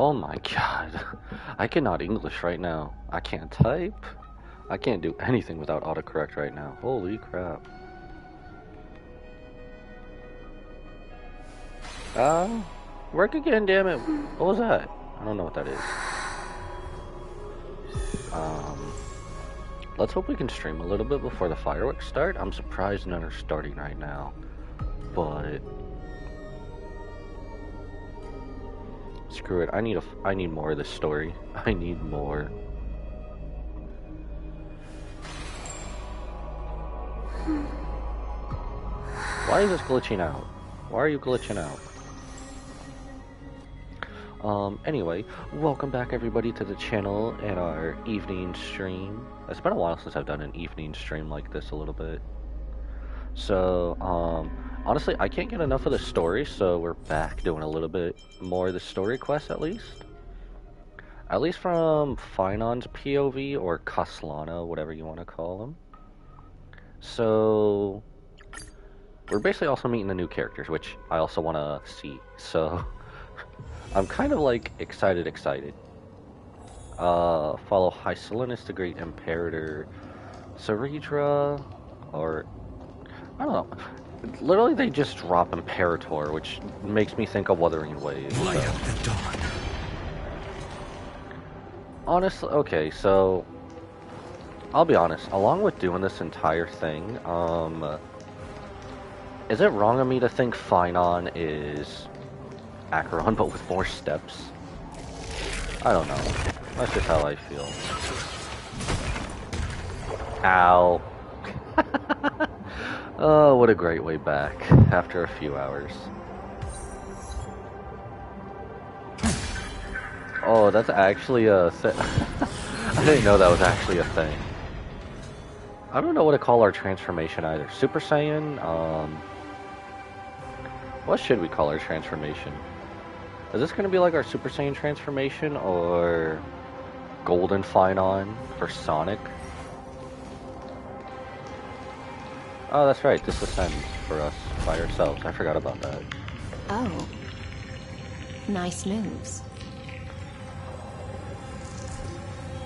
Oh my god. I cannot English right now. I can't type. I can't do anything without autocorrect right now. Holy crap. Work again, damn it. What was that? I don't know what that is. Let's hope we can stream a little bit before the fireworks start. I'm surprised none are starting right now. But screw it. I need more of this story. I need more. Why is this glitching out? Why are you glitching out? Anyway, welcome back everybody to the channel and our evening stream. It's been a while since I've done an evening stream like this a little bit. So, honestly, I can't get enough of the story, so we're back doing a little bit more of the story quest at least. At least from Finon's POV, or Kaslana, whatever you want to call him. So, we're basically also meeting the new characters, which I also want to see, so I'm kind of like excited. Follow Hycelinus, the Great Imperator, Ceredra, or I don't know. Literally, they just drop Imperator, which makes me think of Wuthering Waves. Light up the dawn. Honestly, okay, so I'll be honest. Along with doing this entire thing, is it wrong of me to think Finon is Acheron, but with more steps? I don't know. That's just how I feel. Ow. Oh, what a great way back after a few hours. Oh, that's actually a thing. I didn't know that was actually a thing. I don't know what to call our transformation either. Super Saiyan? What should we call our transformation? Is this going to be like our Super Saiyan transformation, or Golden Finon for Sonic? Oh, that's right, this ascends for us by ourselves. I forgot about that. Oh. Nice moves.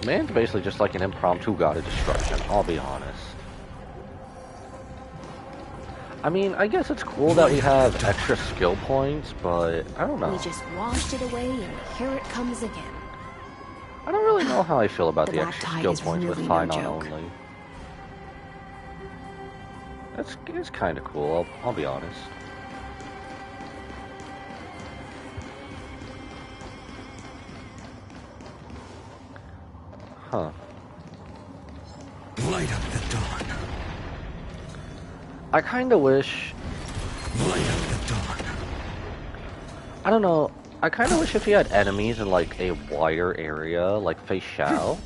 Man's basically just like an impromptu god of destruction, I'll be honest. I mean, I guess it's cool that we have extra skill points, but I don't know. We just washed it away and here it comes again. I don't really know how I feel about the Black extra Tide skill is points with really no Finon joke. only. It's kind of cool, I'll be honest. Huh. Light up the dawn. I kinda wish... Light up the dawn. I don't know, I kinda wish if he had enemies in like a wider area, like Fei Xiao,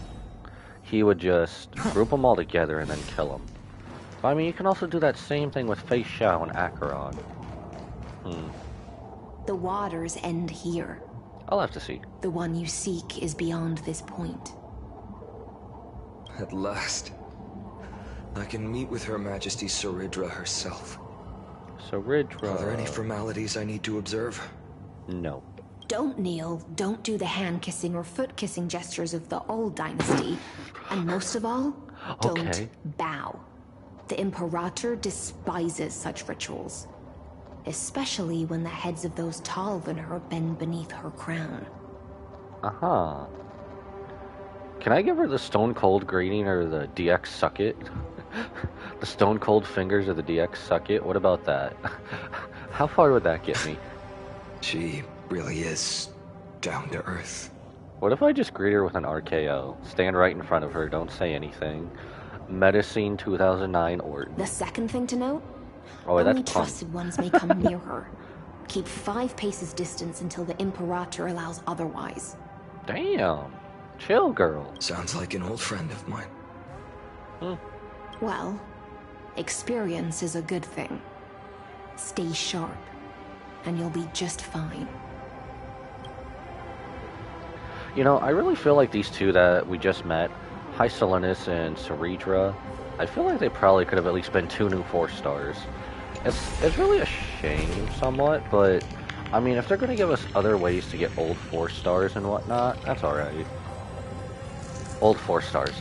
he would just group them all together and then kill them. But I mean, you can also do that same thing with Fei Xiao and Acheron. The waters end here. I'll have to see. The one you seek is beyond this point. At last, I can meet with Her Majesty Ceredra herself. Ceredra... Are there any formalities I need to observe? No. Don't kneel, don't do the hand-kissing or foot-kissing gestures of the old dynasty, and most of all, don't Okay. bow. The Imperator despises such rituals, especially when the heads of those taller than her bend beneath her crown. Uh-huh. Can I give her the Stone Cold greeting or the DX suck it? The Stone Cold fingers or the DX suck it? What about that? How far would that get me? She really is down to earth. What if I just greet her with an RKO? Stand right in front of her, don't say anything. Medicine 2009 Orton. The second thing to note, Oh, only that's fun. trusted ones may come near her. Keep 5 paces distance until the Imperator allows otherwise. Damn. Chill, girl. Sounds like an old friend of mine. Well, experience is a good thing. Stay sharp, and you'll be just fine. You know, I really feel like these two that we just met, Hycelinus and Ceredra, I feel like they probably could have at least been 2 new 4 stars. It's really a shame somewhat, but I mean, if they're gonna give us other ways to get old 4 stars and whatnot, that's alright. Old 4 stars.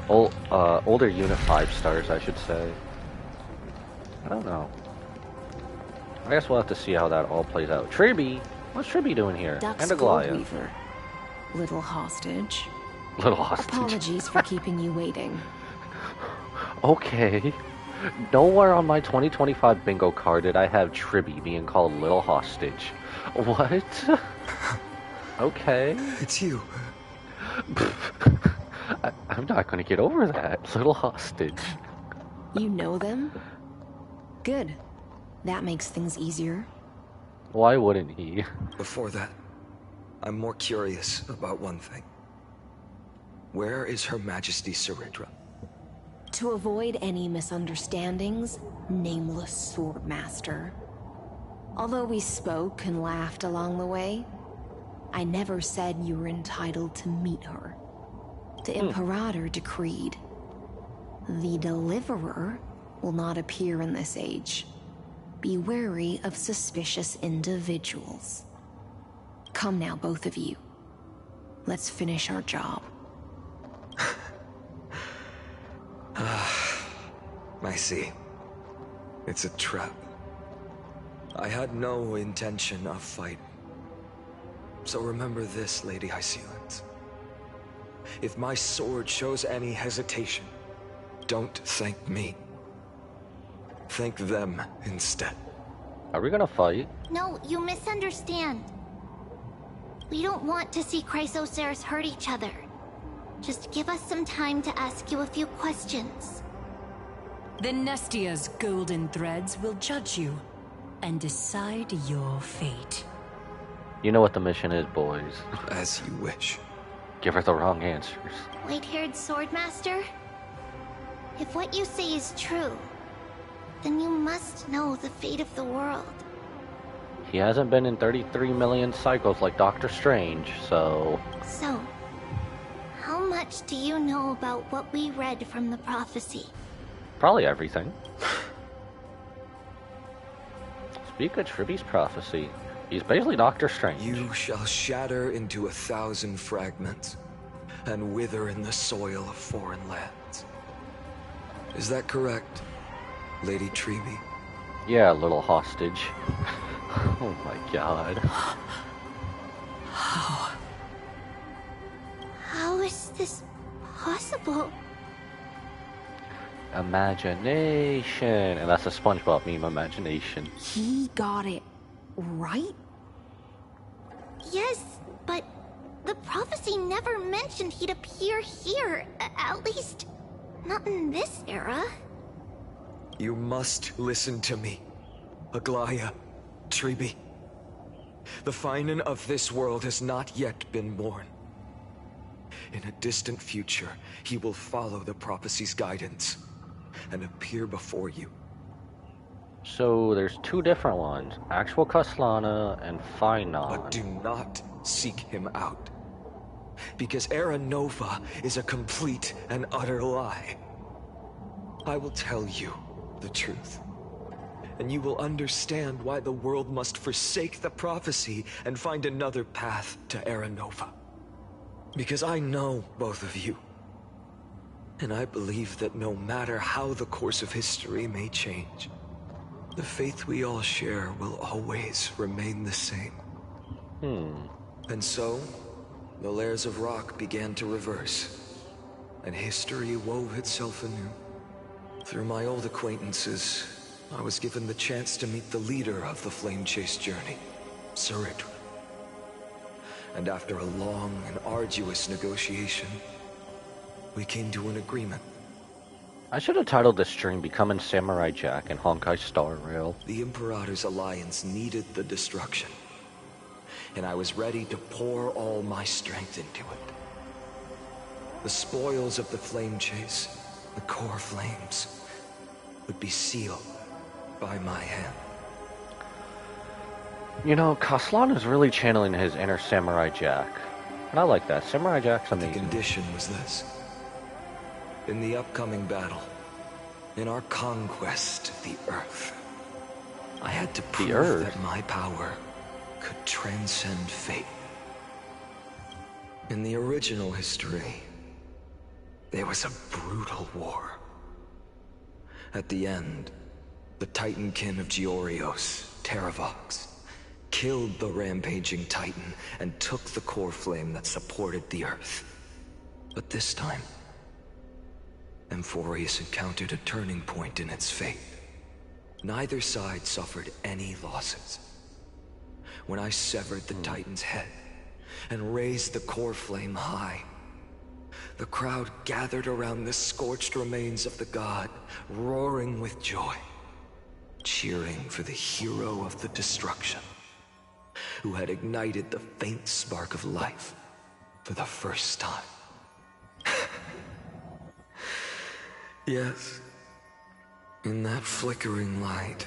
Older unit 5 stars, I should say. I don't know. I guess we'll have to see how that all plays out. Tribby! What's Tribby doing here? Duck's And a Goliath. Weaver. Little hostage. Little hostage. Apologies for keeping you waiting. Okay. Nowhere on my 2025 bingo card did I have Tribby being called Little Hostage. What? Okay. It's you. I'm not gonna get over that. Little Hostage. You know them? Good. That makes things easier. Why wouldn't he? Before that, I'm more curious about one thing. Where is Her Majesty Saridra? To avoid any misunderstandings, nameless Swordmaster. Although we spoke and laughed along the way, I never said you were entitled to meet her. The Imperator decreed. The Deliverer will not appear in this age. Be wary of suspicious individuals. Come now, both of you. Let's finish our job. I see. It's a trap. I had no intention of fighting. So remember this, Lady Hysealant. If my sword shows any hesitation, don't thank me. Thank them instead. Are we gonna fight? No, you misunderstand. We don't want to see Chrysoceres hurt each other. Just give us some time to ask you a few questions. The Nestia's golden threads will judge you and decide your fate. You know what the mission is, boys. As you wish. Give her the wrong answers. White-haired Swordmaster? If what you say is true, then you must know the fate of the world. He hasn't been in 33 million cycles like Doctor Strange, so... So, how much do you know about what we read from the prophecy? Probably everything. Speak of Tribby's prophecy. He's basically Doctor Strange. You shall shatter into 1,000 fragments and wither in the soil of foreign lands. Is that correct, Lady Tribby? Yeah, little hostage. Oh my god. How is this possible? Imagination. And that's a SpongeBob meme, imagination. He got it right? Yes, but the prophecy never mentioned he'd appear here. At least, not in this era. You must listen to me, Aglaya, Tribby. The Finan of this world has not yet been born. In a distant future, he will follow the prophecy's guidance and appear before you. So there's 2 different ones. Actual Kaslana and Finan. But do not seek him out. Because Era Nova is a complete and utter lie. I will tell you the truth. And you will understand why the world must forsake the prophecy and find another path to Era Nova. Because I know both of you. And I believe that no matter how the course of history may change, the faith we all share will always remain the same. And so, the layers of rock began to reverse, and history wove itself anew. Through my old acquaintances, I was given the chance to meet the leader of the Flame Chase journey, Saridra. And after a long and arduous negotiation, we came to an agreement. I should have titled this stream Becoming Samurai Jack and Honkai Star Rail. The Imperator's alliance needed the destruction, and I was ready to pour all my strength into it. The spoils of the Flame Chase, the core flames, would be sealed by my hand. You know, Kaslan is really channeling his inner Samurai Jack. And I like that. Samurai Jack's The amazing. condition was this. In the upcoming battle, in our conquest of the Earth, I had to prove Earth? that my power could transcend fate. In the original history, there was a brutal war. At the end, the Titankin of Georios, Terravox, killed the rampaging Titan and took the core flame that supported the Earth. But this time, Amphorius encountered a turning point in its fate. Neither side suffered any losses. When I severed the Titan's head and raised the core flame high, the crowd gathered around the scorched remains of the god, roaring with joy, cheering for the hero of the destruction, who had ignited the faint spark of life for the first time. Yes, in that flickering light,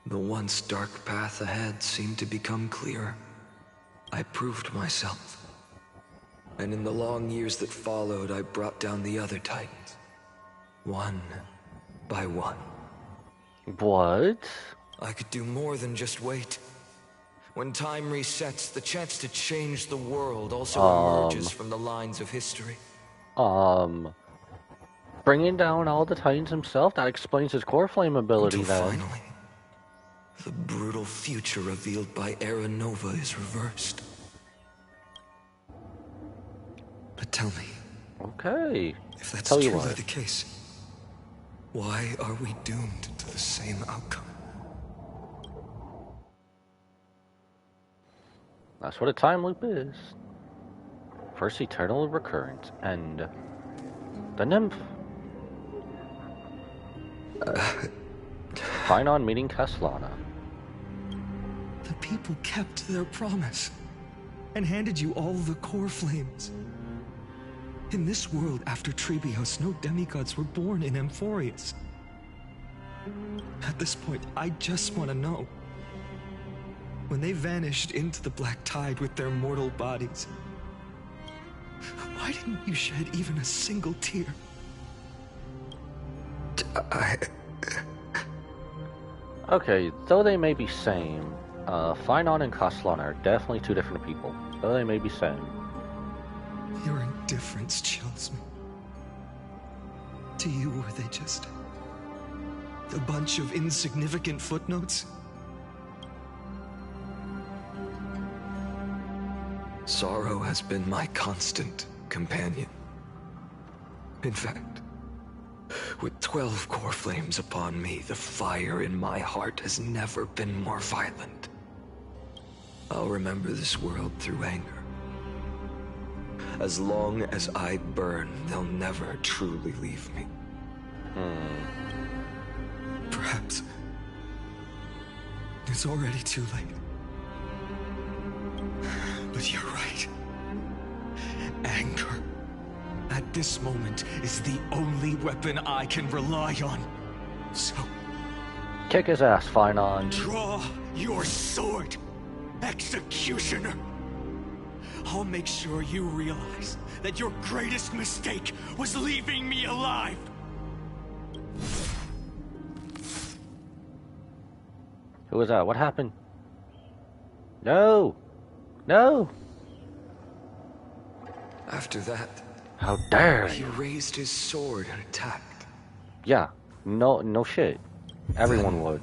the once dark path ahead seemed to become clearer. I proved myself. And in the long years that followed, I brought down the other Titans, one by one. What? I could do more than just wait. When time resets, the chance to change the world also emerges from the lines of history. Bringing down all the Titans himself, that explains his core flame ability Until then. finally, the brutal future revealed by Era Nova is reversed. But tell me, Okay. if that's Tell you truly what. the case, why are we doomed to the same outcome? That's what a time loop is. First eternal recurrence, and the nymph. Finon meeting Caslana. The people kept their promise and handed you all the core flames. In this world after Trebios, no demigods were born in Amphorius. At this point, I just want to know. When they vanished into the black tide with their mortal bodies, why didn't you shed even a single tear? Okay, though they may be same, Finon and Caslana are definitely two different people. Though they may be same. Your indifference chills me. To you, were they just a bunch of insignificant footnotes? Sorrow has been my constant companion. In fact, with 12 core flames upon me, the fire in my heart has never been more violent. I'll remember this world through anger. As long as I burn, they'll never truly leave me. Perhaps it's already too late. But you're right. Anger, at this moment, is the only weapon I can rely on. So, Kick his ass, Finon. draw your sword, executioner. I'll make sure you realize that your greatest mistake was leaving me alive. Who was that? What happened? No! No! After that, How dare he you? raised his sword and attacked. Yeah, no shit. Everyone Then- would.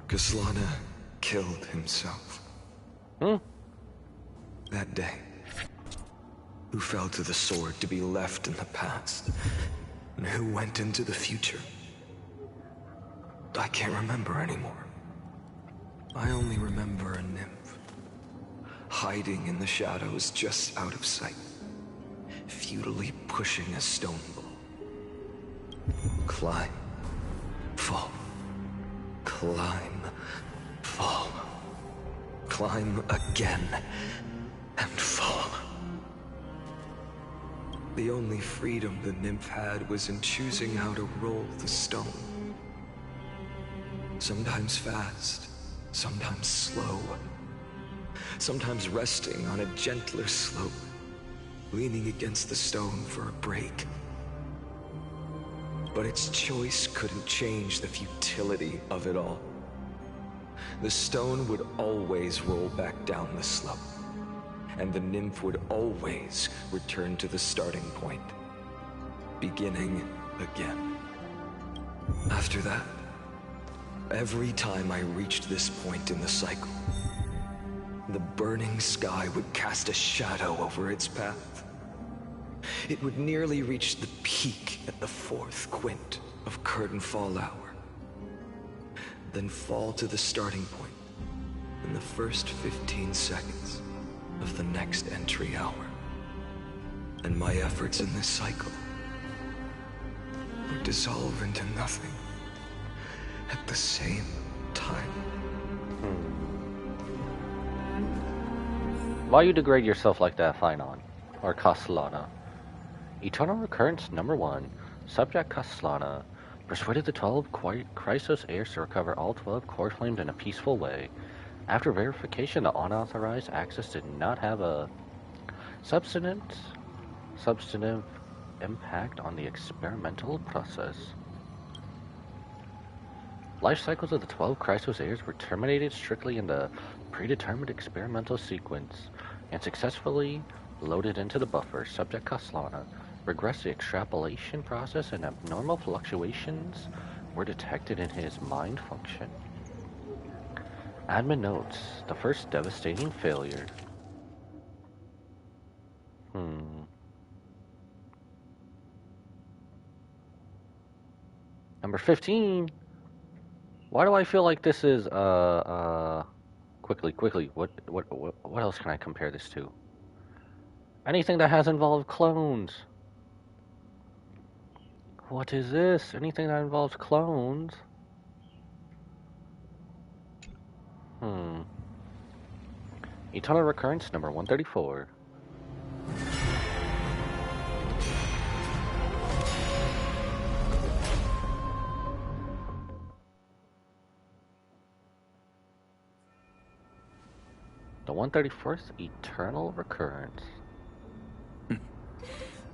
Caslana killed himself. That day, who fell to the sword to be left in the past, and who went into the future, I can't remember anymore. I only remember a nymph, hiding in the shadows just out of sight, futilely pushing a stone ball. Climb, fall, climb, fall, climb again, and fall. The only freedom the nymph had was in choosing how to roll the stone. Sometimes fast, sometimes slow. Sometimes resting on a gentler slope, leaning against the stone for a break. But its choice couldn't change the futility of it all. the stone would always roll back down the slope, and the nymph would always return to the starting point, beginning again. After that, every time I reached this point in the cycle, the burning sky would cast a shadow over its path. It would nearly reach the peak at the 4th quint of curtain fall hour, then fall to the starting point in the first 15 seconds of the next entry hour. And my efforts in this cycle would dissolve into nothing at the same time. Why you degrade yourself like that, Finon? Or Castellana? Eternal Recurrence number 1. Subject Castellana persuaded the 12 Chrysos heirs to recover all 12 core flames in a peaceful way. After verification, the unauthorized access did not have a substantive impact on the experimental process. Life cycles of the 12 Chrysos heirs were terminated strictly in the predetermined experimental sequence and successfully loaded into the buffer. Subject Castellana regressed the extrapolation process and abnormal fluctuations were detected in his mind function. Admin notes, the first devastating failure. Number 15. Why do I feel like this is, quickly, what else can I compare this to? Anything that has involved clones. What is this? Anything that involves clones? Eternal Recurrence number 134. The 134th Eternal Recurrence.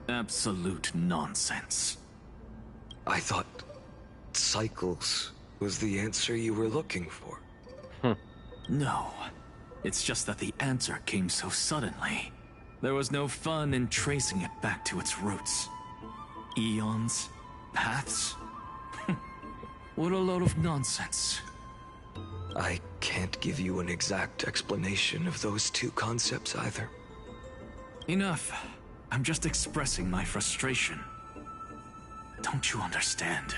Absolute nonsense. I thought cycles was the answer you were looking for. No. It's just that the answer came so suddenly. There was no fun in tracing it back to its roots. Eons? Paths? What a load of nonsense. I can't give you an exact explanation of those two concepts either. Enough. I'm just expressing my frustration. Don't you understand?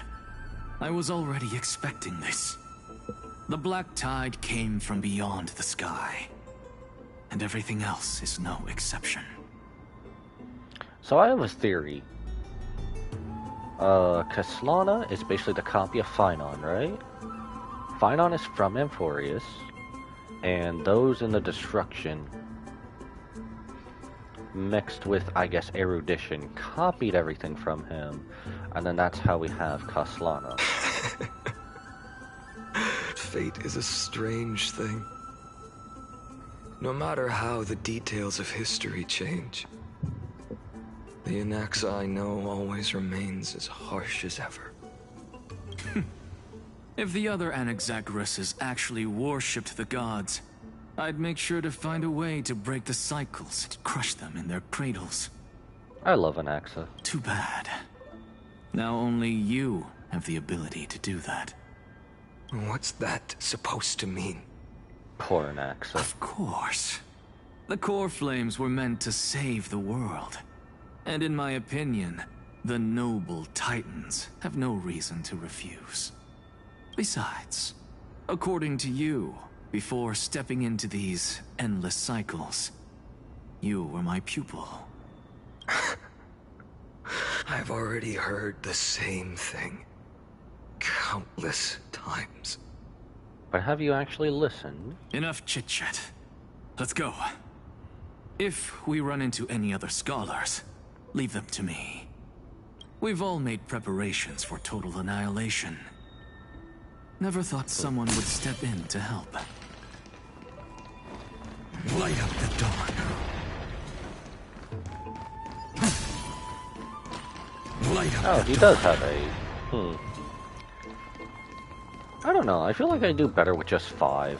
I was already expecting this. The black tide came from beyond the sky. And everything else is no exception. So I have a theory. Castellana is basically the copy of Finon, right? Finon is from Amphorius, and those in the Destruction, mixed with, I guess, erudition, copied everything from him, and then that's how we have Castellana. Fate is a strange thing. No matter how the details of history change, the Anaxa I know always remains as harsh as ever. If the other Anaxagoras actually worshipped the gods, I'd make sure to find a way to break the cycles and crush them in their cradles. I love Anaxa. Too bad. Now only you have the ability to do that. What's that supposed to mean? Poor Anaxa. Of course. The core flames were meant to save the world. And in my opinion, the noble titans have no reason to refuse. Besides, according to you, before stepping into these endless cycles, you were my pupil. I've already heard the same thing countless times. But have you actually listened? Enough chit-chat. Let's go. If we run into any other scholars, leave them to me. We've all made preparations for total annihilation. Never thought someone would step in to help. Light up the dawn. Light up Oh, the he dawn. does have a... I don't know. I feel like I do better with just 5.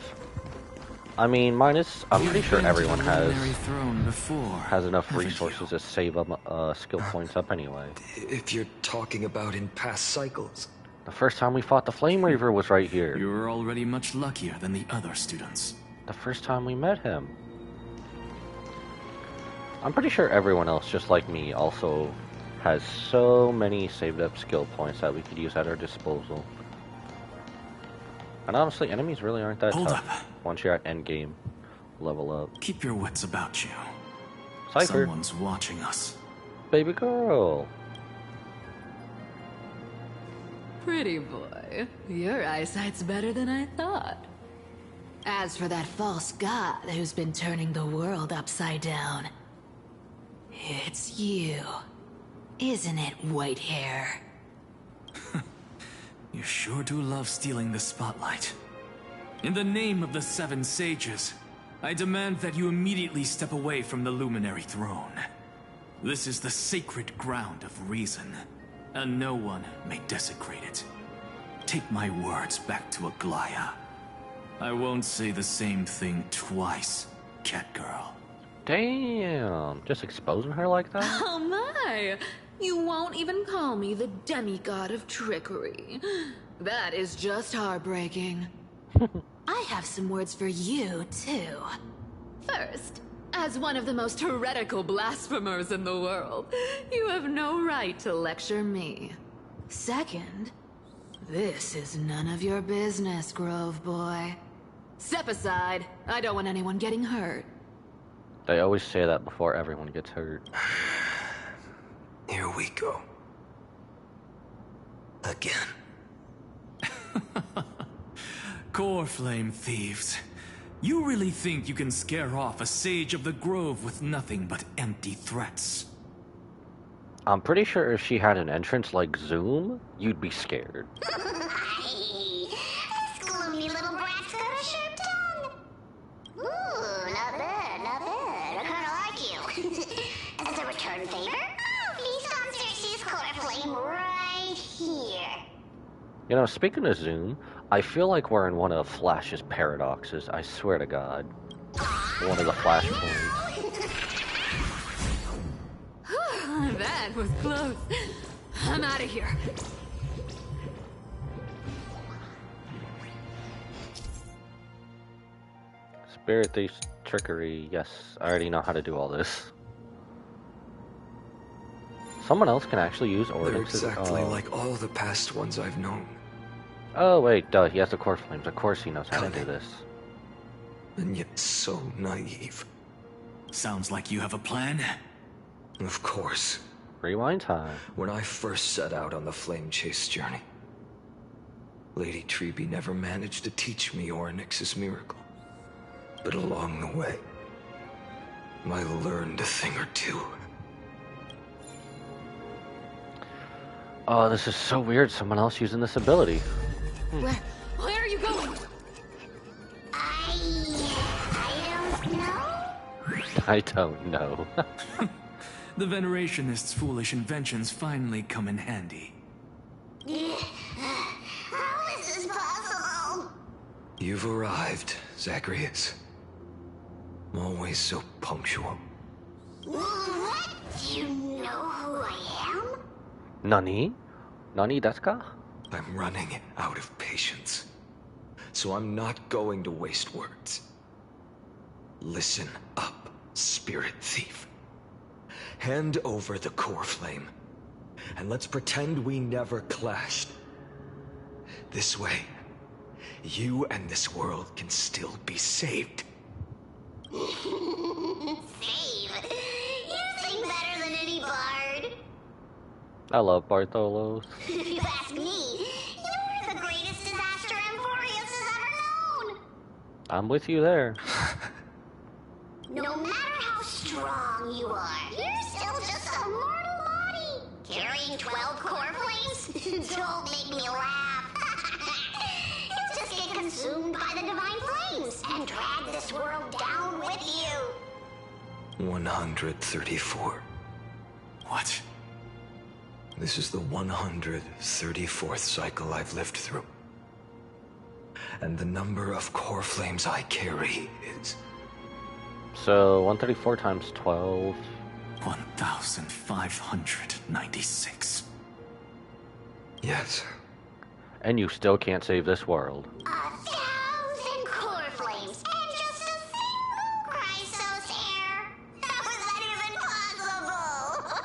I mean, minus. I'm pretty sure everyone has enough resources to save up skill points up anyway. If you're talking about in past cycles. The first time we fought the Flame Reaver was right here. You were already much luckier than the other students. The first time we met him. I'm pretty sure everyone else, just like me, also has so many saved up skill points that we could use at our disposal. And honestly, enemies really aren't that tough once you're at endgame level up. Keep your wits about you. Cypher. Someone's watching us. Baby girl. Pretty boy, your eyesight's better than I thought. As for that false god who's been turning the world upside down, it's you, isn't it, white hair? You sure do love stealing the spotlight. In the name of the 7 sages, I demand that you immediately step away from the Luminary Throne. This is the sacred ground of reason, and no one may desecrate it. Take my words back to Aglaya. I won't say the same thing twice, Catgirl. Damn, just exposing her like that? Oh my! You won't even call me the demigod of trickery. That is just heartbreaking. I have some words for you, too. First, as one of the most heretical blasphemers in the world, you have no right to lecture me. Second, this is none of your business, Grove Boy. Step aside. I don't want anyone getting hurt. They always say that before everyone gets hurt. Here we go. Again. Core flame thieves. You really think you can scare off a sage of the grove with nothing but empty threats? I'm pretty sure if she had an entrance like Zoom, you'd be scared. This gloomy little brat's got a sharp tongue. Ooh, not bad, not bad. I kinda like you. As a return favor, feast on Cersei's core flame right here. You know, speaking of Zoom, I feel like we're in one of Flash's paradoxes, I swear to God. One of the flashpoints. That was close. I'm out of here. Spirit Thief's trickery. Yes, I already know how to do all this. Someone else can actually use They're ordinances. exactly like all the past ones I've known. Oh wait, duh, he has the core flames. Of course he knows how to do this. And yet so naive. Sounds like you have a plan. Of course. Rewind time. When I first set out on the flame chase journey, Lady Treby never managed to teach me Oryx's miracle. But along the way, I learned a thing or two. Oh, this is so weird. Someone else using this ability. Where are you going? I don't know. I don't know. The Venerationists' foolish inventions finally come in handy. How is this possible? You've arrived, Zacharias. Always so punctual. What? Do you know who I am? Nani? Nani desu ka? I'm running out of patience. So I'm not going to waste words. Listen up, Spirit Thief. Hand over the core flame, and let's pretend we never clashed. This way, you and this world can still be saved. Save. You sing better than any bard. I love Bartholos. If you ask me, you're the greatest disaster Emporius has ever known. I'm with you there. No matter how strong you are, you're still just a mortal body. Carrying 12 core flames? Don't make me laugh. You'll just get consumed by the divine flames and drag this world down with you. 134. What? This is the 134th cycle I've lived through. and the number of core flames I carry is... So 134 times 12. 1,596. Yes. And you still can't save this world. 1,000 core flames and just a single Chrysos hair. How is that even possible?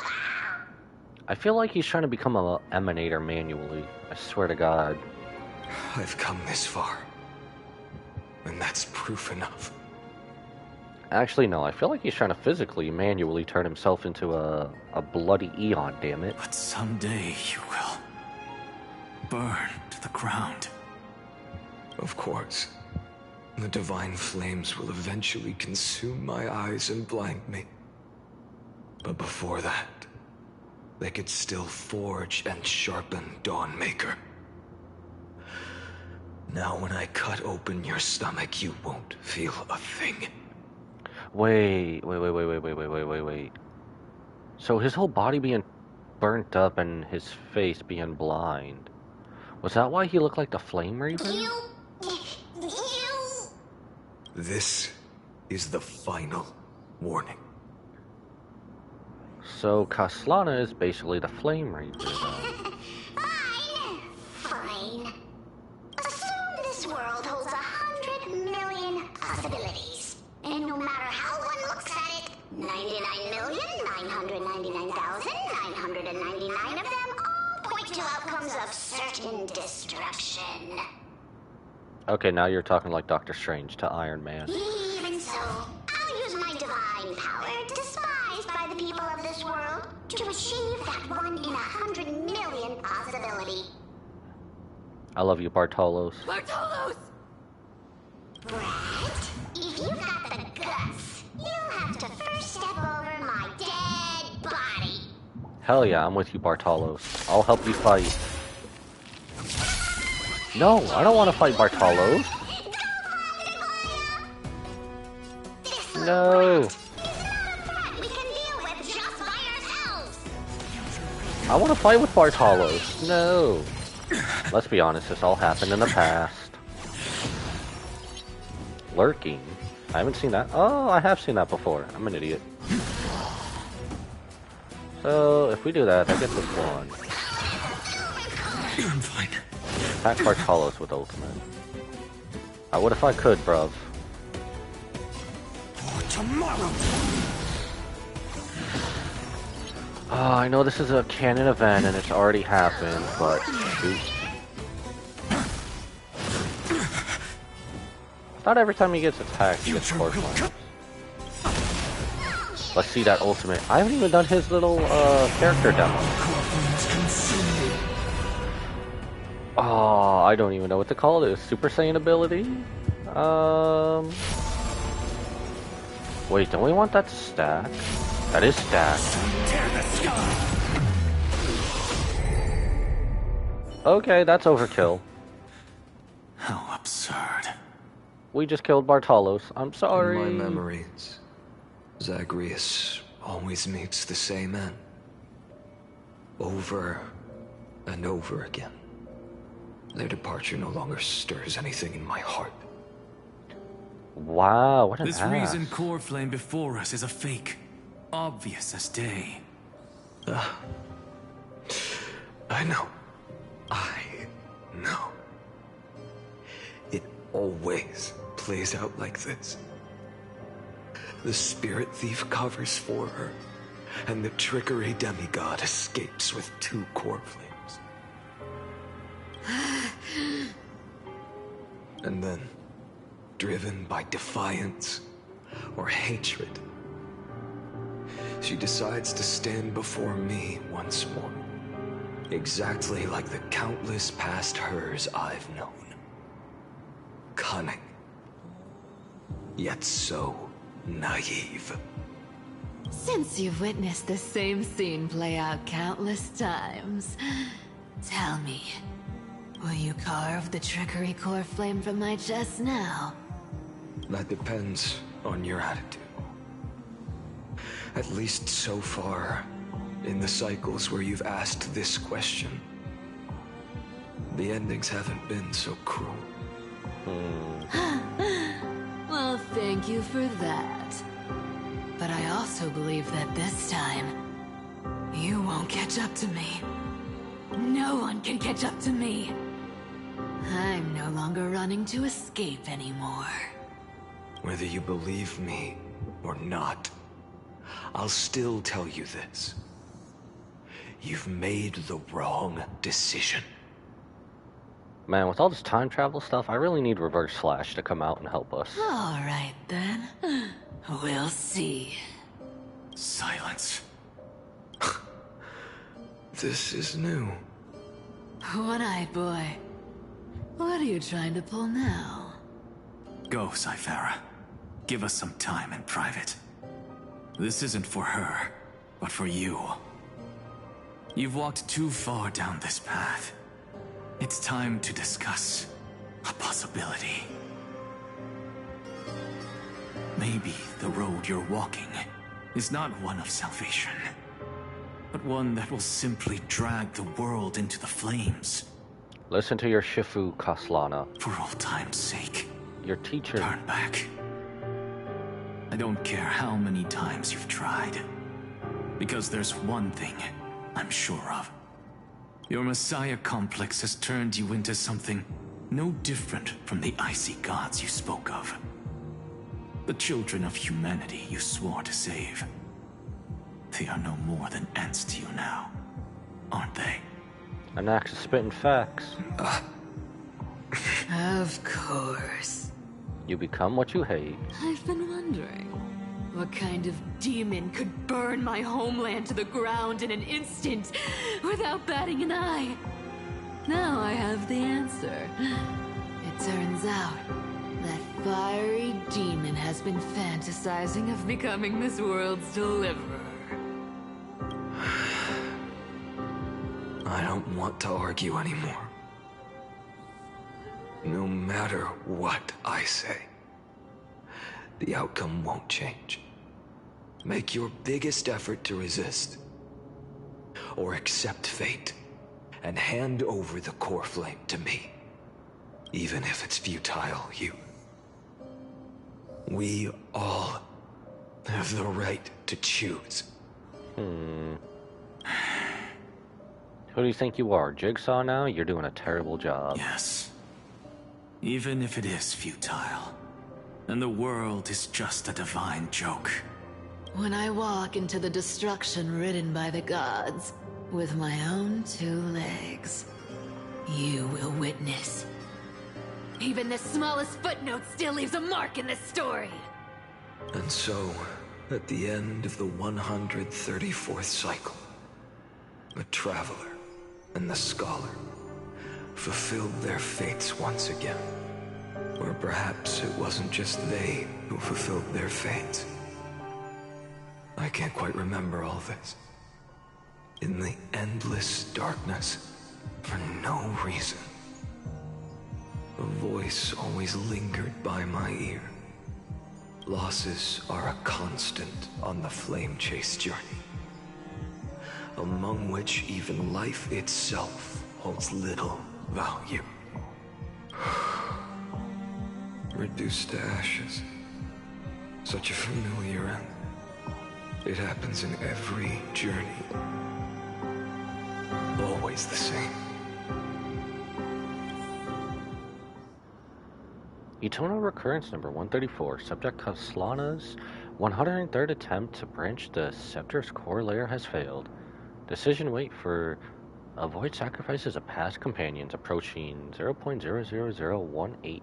I feel like he's trying to become a emanator manually. I swear to God. I've come this far. And that's proof enough. Actually, no. I feel like he's trying to physically, manually turn himself into a bloody Eon, damn it. But someday you will burn to the ground. Of course. The divine flames will eventually consume my eyes and blind me. But before that, they could still forge and sharpen Dawnmaker. Now when I cut open your stomach, you won't feel a thing. Wait. So his whole body being burnt up and his face being blind. Was that why he looked like the Flame Reaper? You... This is the final warning. So Kaslana is basically the Flame Reaper, then. Fine. Assume this world holds 100 million possibilities. And no matter how one looks at it, 99,999,999 of them all point to outcomes of certain destruction. Okay, now you're talking like Doctor Strange to Iron Man. Even so, I'll use my divine power, despised by the people of this world, to achieve that 1 in 100 million possibility. I love you, Bartolos. Bartolos! Brett, if you got the guts, you'll have to first step over my dead body. Hell yeah, I'm with you, Bartolos. I'll help you fight. No, I don't want to fight Bartolos. No. We can deal with just by ourselves. I want to fight with Bartolos. No. Let's be honest, this all happened in the past. Lurking? I haven't seen that. Oh, I have seen that before. I'm an idiot. So, if we do that, that gets us one. I'm fine. Attack Bartolos with ultimate. I would if I could, bruv. For tomorrow. I know this is a canon event and it's already happened, but shoot. Not every time he gets attacked, he gets core flames. Let's see that ultimate. I haven't even done his little character demo. Oh, I don't even know what to call it. Super Saiyan ability? Wait, don't we want that to stack? That is stacked. Okay, that's overkill. How absurd. We just killed Bartolos. I'm sorry. In my memories, Zagreus always meets the same end. Over and over again. Their departure no longer stirs anything in my heart. Wow, what an This ass. reason core flame before us is a fake. Obvious as day. I know. I know. It always plays out like this. The spirit thief covers for her, and the trickery demigod escapes with 2 core flames. And then, driven by defiance or hatred, she decides to stand before me once more. Exactly like the countless past hers I've known. Cunning. Yet so naive. Since you've witnessed the same scene play out countless times, tell me, will you carve the trickery core flame from my chest now? That depends on your attitude. At least so far, in the cycles where you've asked this question, the endings haven't been so cruel. Well, thank you for that. But I also believe that this time, you won't catch up to me. No one can catch up to me. I'm no longer running to escape anymore. Whether you believe me or not, I'll still tell you this. You've made the wrong decision. Man, with all this time travel stuff, I really need Reverse Flash to come out and help us. All right, then. We'll see. Silence. This is new. One-eyed boy. What are you trying to pull now? Go, Cyphera. Give us some time in private. This isn't for her, but for you. You've walked too far down this path. It's time to discuss a possibility. Maybe the road you're walking is not one of salvation, but one that will simply drag the world into the flames. Listen to your Shifu, Kaslana. For old time's sake, Your teacher. turn back. I don't care how many times you've tried, because there's one thing I'm sure of. Your Messiah complex has turned you into something no different from the icy gods you spoke of. The children of humanity you swore to save. They are no more than ants to you now, aren't they? An axe is spitting facts. Of course. You become what you hate. I've been wondering, what kind of demon could burn my homeland to the ground in an instant without batting an eye? Now I have the answer. It turns out that fiery demon has been fantasizing of becoming this world's deliverer. I don't want to argue anymore. No matter what I say, the outcome won't change. Make your biggest effort to resist. Or accept fate and hand over the core flame to me. Even if it's futile, we all have the right to choose. Who do you think you are, Jigsaw now? You're doing a terrible job. Yes. Even if it is futile, and the world is just a divine joke. When I walk into the destruction ridden by the gods, with my own 2 legs, you will witness. Even the smallest footnote still leaves a mark in this story. And so, at the end of the 134th cycle, the Traveler and the Scholar fulfilled their fates once again. Or perhaps it wasn't just they who fulfilled their fates. I can't quite remember all this. In the endless darkness, for no reason, a voice always lingered by my ear. Losses are a constant on the flame chase journey, among which even life itself holds little value. Reduced to ashes. Such a familiar end. It happens in every journey. Always the same. Eternal recurrence number 134. Subject Kaslana's 103rd attempt to branch the scepter's core layer has failed. Decision wait for avoid sacrifices of past companions approaching 0.00018.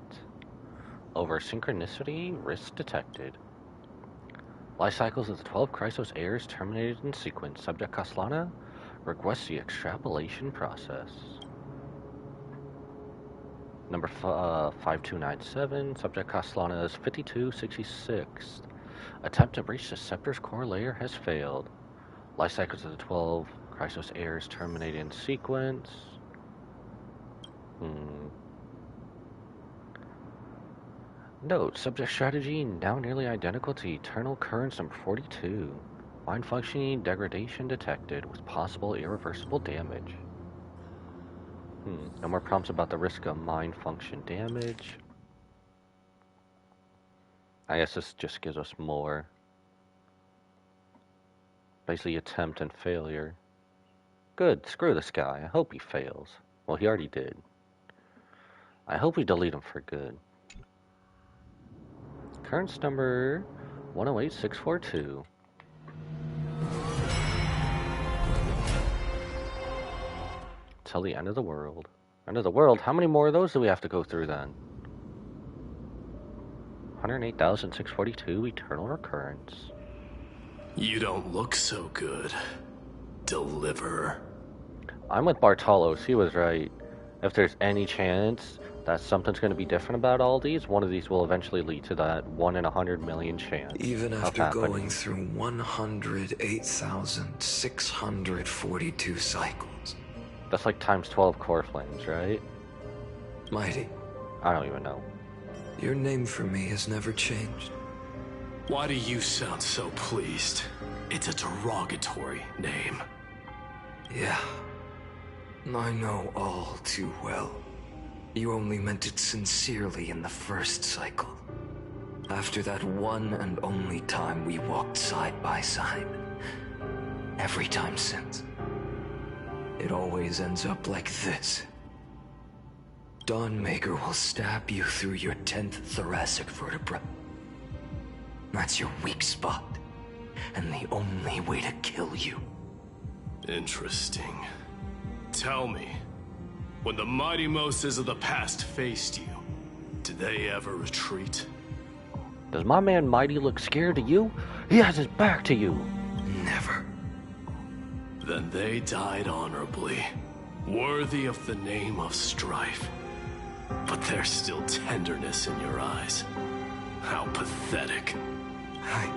Over synchronicity risk detected. Life cycles of the 12 Chrysos heirs terminated in sequence. Subject Kaslana requests the extrapolation process. Number 5297. Subject Kaslana's 5266. Attempt to breach the scepter's core layer has failed. Life cycles of the 12 Chrysos heirs terminated in sequence. Note, subject strategy now nearly identical to Eternal Currents number 42. Mind functioning degradation detected with possible irreversible damage. No more prompts about the risk of mind function damage. I guess this just gives us more. Basically, attempt and failure. Good, screw this guy. I hope he fails. Well, he already did. I hope we delete him for good. Occurrence number 108642. Till the end of the world. End of the world? How many more of those do we have to go through then? 108,642 eternal recurrence. You don't look so good, Deliverer. I'm with Bartolos. He was right. If there's any chance that something's going to be different about all these, one of these will eventually lead to that 1 in 100 million chance. Even of after happening. going through 108,642 cycles. That's like times 12 core flames, right? Mighty, I don't even know. your name for me has never changed. Why do you sound so pleased? It's a derogatory name. Yeah, I know all too well. You only meant it sincerely in the first cycle. After that one and only time we walked side by side. Every time since. It always ends up like this. Dawnmaker will stab you through your 10th thoracic vertebra. That's your weak spot, and the only way to kill you. Interesting. Tell me, when the mighty Moses of the past faced you, did they ever retreat? Does my man Mighty look scared to you? He has his back to you. Never. Then they died honorably, worthy of the name of strife. But there's still tenderness in your eyes. How pathetic. I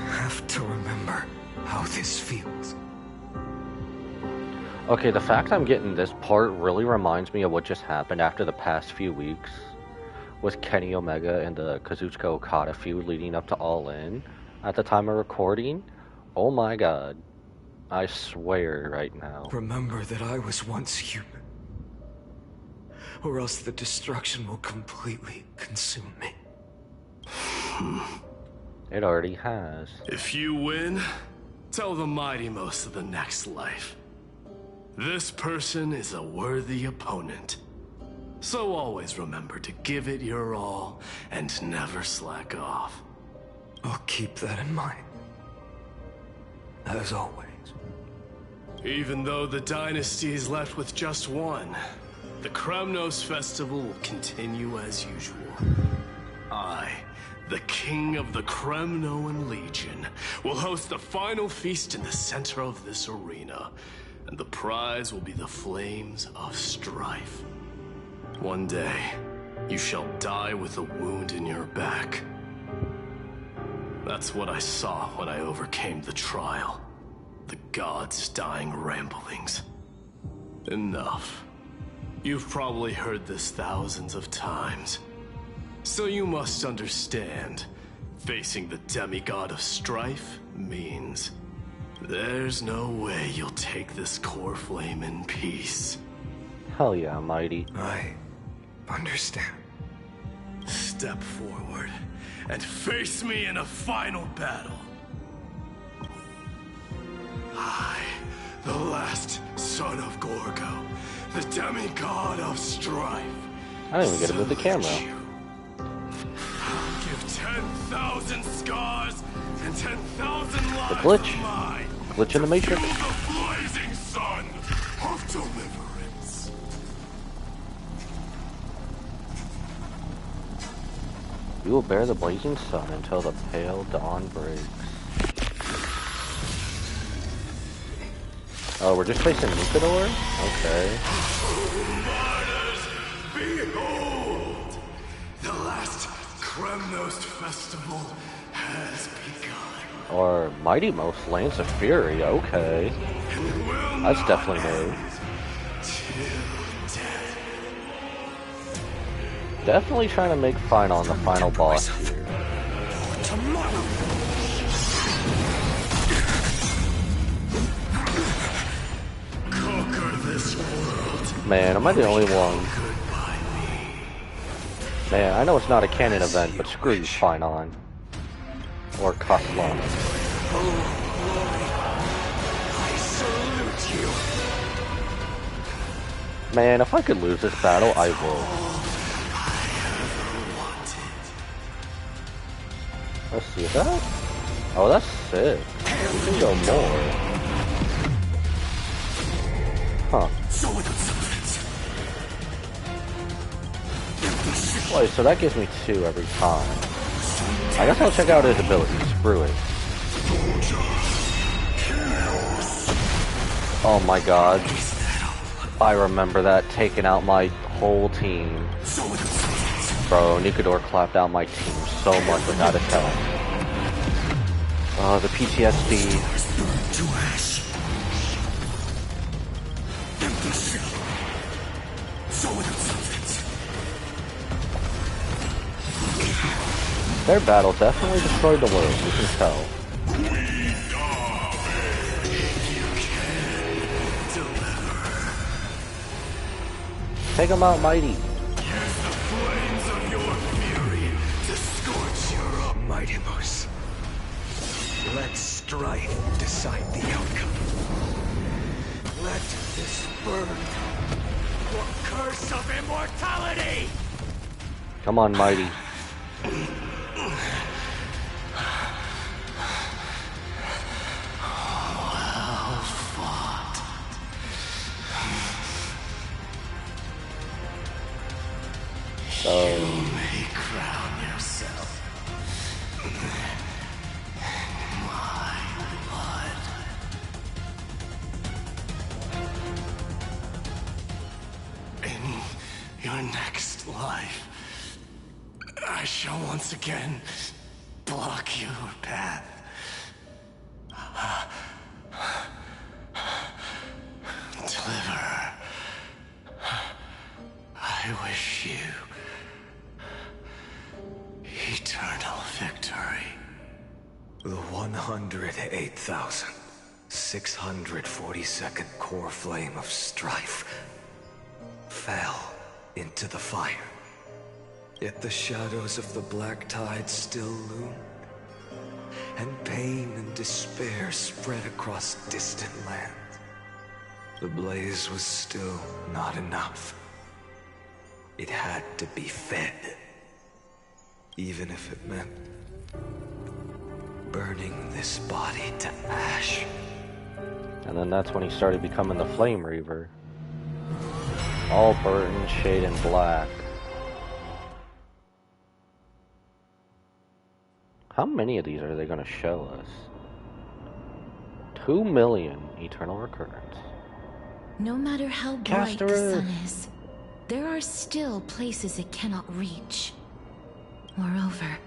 have to remember how this feels. Okay, the fact I'm getting this part really reminds me of what just happened after the past few weeks with Kenny Omega and the Kazuchika Okada feud leading up to All In at the time of recording. Oh my god. I swear right now. Remember that I was once human. Or else the destruction will completely consume me. It already has. If you win, tell the mighty most of the next life. This person is a worthy opponent. So always remember to give it your all and never slack off. I'll keep that in mind. As always. Even though the dynasty is left with just one, the Kremnos festival will continue as usual. I, the king of the Kremnoan Legion, will host the final feast in the center of this arena, and the prize will be the flames of strife. One day, you shall die with a wound in your back. That's what I saw when I overcame the trial. The gods' dying ramblings. Enough. You've probably heard this thousands of times. So you must understand, facing the demigod of strife means there's no way you'll take this core flame in peace. Hell yeah, Mighty. I understand. Step forward and face me in a final battle. I, the last son of Gorgo, the demigod of strife. I didn't even get to move the camera. I'll give 10,000 scars and 10,000 lives The glitch. of mine. Glitch in the Matrix. Fuel the blazing sun of deliverance. We will bear the blazing sun until the pale dawn breaks. Oh, we're just facing Luchador? Okay. Martyrs, behold! The last Kremnos festival has begun. Or Mighty Most Lance of Fury, okay. That's definitely new. Definitely trying to make fun on the final boss here. Conquer this world. Man, am I the only one? Man, I know it's not a canon event, but screw you, Fine On. Or Kasla. Oh, glory. I salute you. Man, if I could lose this battle, I would. Let's see, is that? Oh, that's sick. We can go more. Huh. Wait, so that gives me 2 every time. I guess I'll check out his abilities. Screw it. Oh my god. I remember that, taking out my whole team. Bro, Nikador clapped out my team so much with that attack. Oh, the PTSD. Their battle definitely destroyed the world, you can tell. Take them out, Mighty. Mightymoose. Let strife decide the outcome. Let this burn your curse of immortality! Come on, Mighty. You may crown yourself. My blood. In your next life, I shall once again block your path. Deliverer, I wish you eternal victory. The 108,642nd core flame of strife fell into the fire. Yet the shadows of the black tide still loomed, and pain and despair spread across distant lands. The blaze was still not enough. It had to be fed, even if it meant burning this body to ash. And then that's when he started becoming the Flame Reaver. All burnt shade in black. How many of these are they going to show us? 2 million eternal recurrence. No matter how bright the sun is, there are still places it cannot reach. Moreover,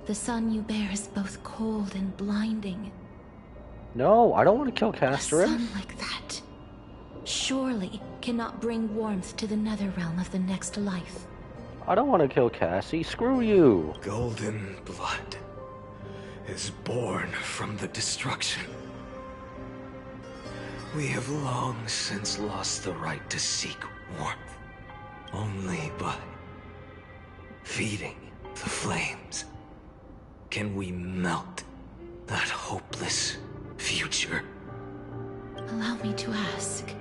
the sun you bear is both cold and blinding. No, I don't want to kill A Castorus. sun like that surely cannot bring warmth to the nether realm of the next life. I don't want to kill Cassie. Screw you. Golden blood is born from the destruction. We have long since lost the right to seek warmth. Only by feeding the flames can we melt that hopeless future. Allow me to ask,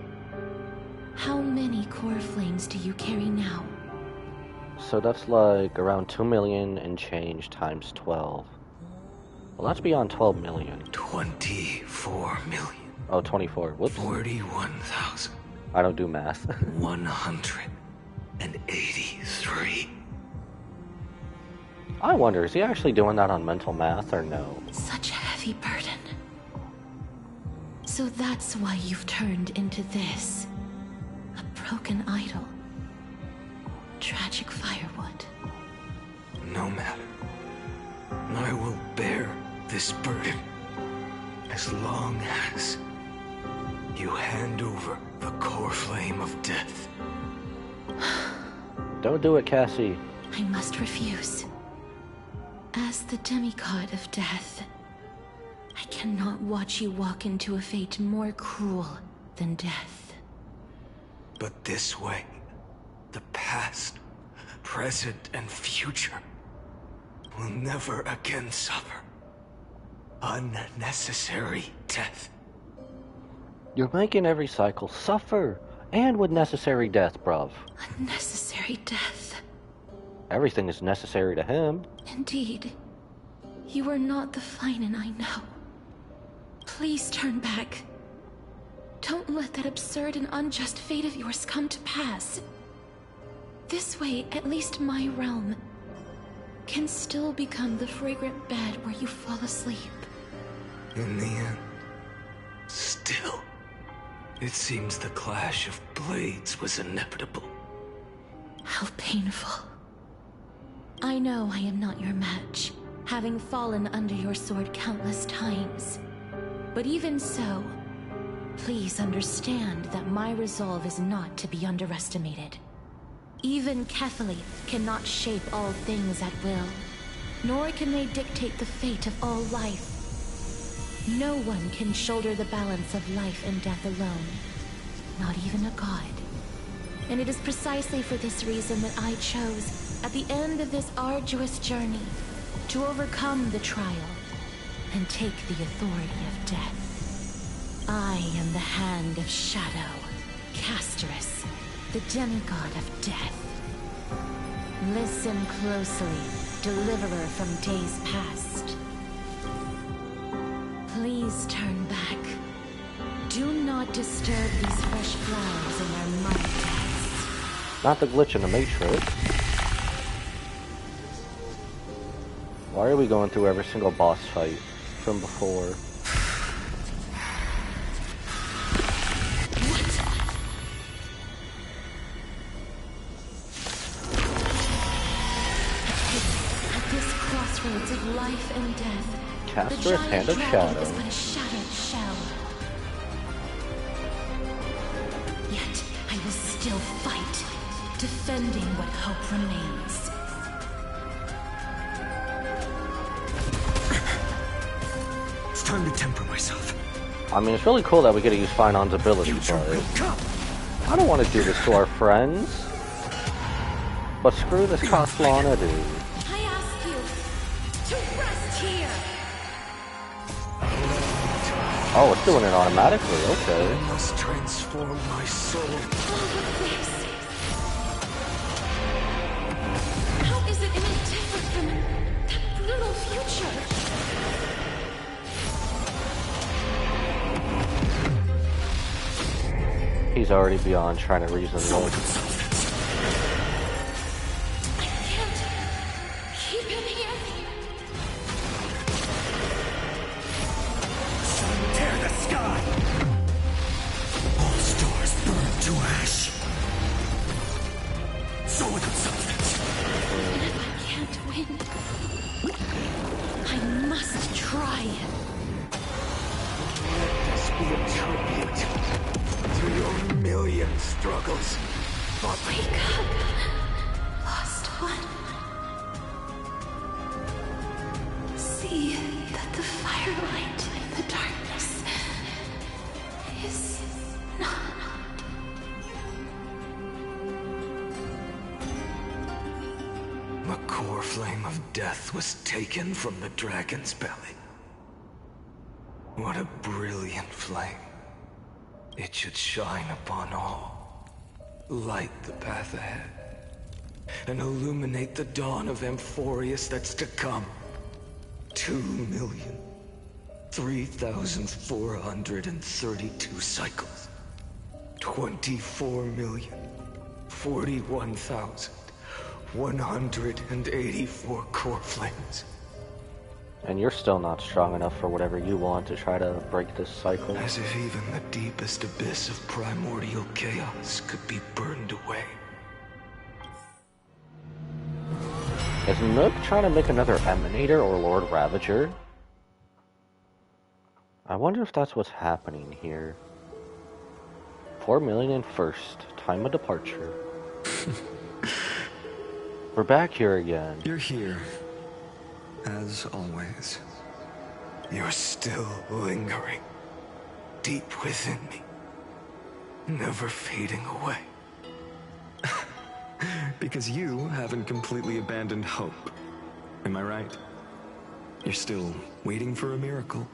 how many core flames do you carry now? So that's like around 2 million and change times 12. Well, that's beyond 12 million. 24 million. Oh, 24. Whoops. 41,000. I don't do math. 183. I wonder, is he actually doing that on mental math or no? Such a heavy burden. So that's why you've turned into this. A broken idol. Tragic firewood. No matter. I will bear this burden as long as you hand over the core flame of death. Don't do it, Cassie. I must refuse. As the demigod of death, I cannot watch you walk into a fate more cruel than death. But this way, the past present and future will never again suffer unnecessary death. You're making every cycle suffer, and with necessary death, bruv. Unnecessary death. Everything is necessary to him. Indeed. You are not the Finan I know. Please turn back. Don't let that absurd and unjust fate of yours come to pass. This way, at least my realm can still become the fragrant bed where you fall asleep. In the end, still, it seems the clash of blades was inevitable. How painful. I know I am not your match, having fallen under your sword countless times. But even so, please understand that my resolve is not to be underestimated. Even Kethali cannot shape all things at will, nor can they dictate the fate of all life. No one can shoulder the balance of life and death alone, not even a god. And it is precisely for this reason that I chose, at the end of this arduous journey, to overcome the trial and take the authority of death. I am the Hand of Shadow, Casterus, the demigod of death. Listen closely, deliverer from days past. Please turn back. Do not disturb these fresh flowers in their mud deaths. Not the glitch in the Matrix. Why are we going through every single boss fight from before? Of life and death. Casterus, Hand of Shadow. Is but a shattered shell. Yet I will still fight, defending what hope remains. It's time to temper myself. I mean, it's really cool that we get to use Finan's ability, but I don't want to do this to our friends. But screw this Castellana dude. Oh, it's doing it automatically, okay. I must transform my soul. How is it any different from that brutal future? He's already beyond trying to reason with. Taken from the dragon's belly. What a brilliant flame. It should shine upon all, light the path ahead, and illuminate the dawn of Amphorius that's to come. 2,003,432 cycles. 24,041,184 core flames. And you're still not strong enough for whatever you want to try to break this cycle. As if even the deepest abyss of primordial chaos could be burned away. Is Nook trying to make another Emanator or Lord Ravager? I wonder if that's what's happening here. 4 million first, time of departure. We're back here again. You're here. As always. You're still lingering. Deep within me. Never fading away. Because you haven't completely abandoned hope. Am I right? You're still waiting for a miracle.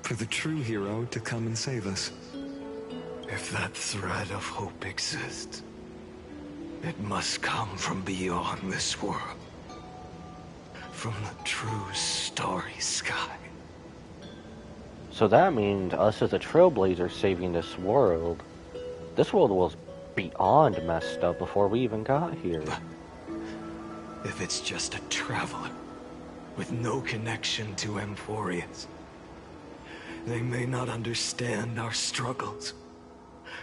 For the true hero to come and save us. If that thread of hope exists, it must come from beyond this world. From the true starry sky. So that means us as a trailblazer saving this world. This world was beyond messed up before we even got here. If it's just a traveler with no connection to Emphorius, they may not understand our struggles,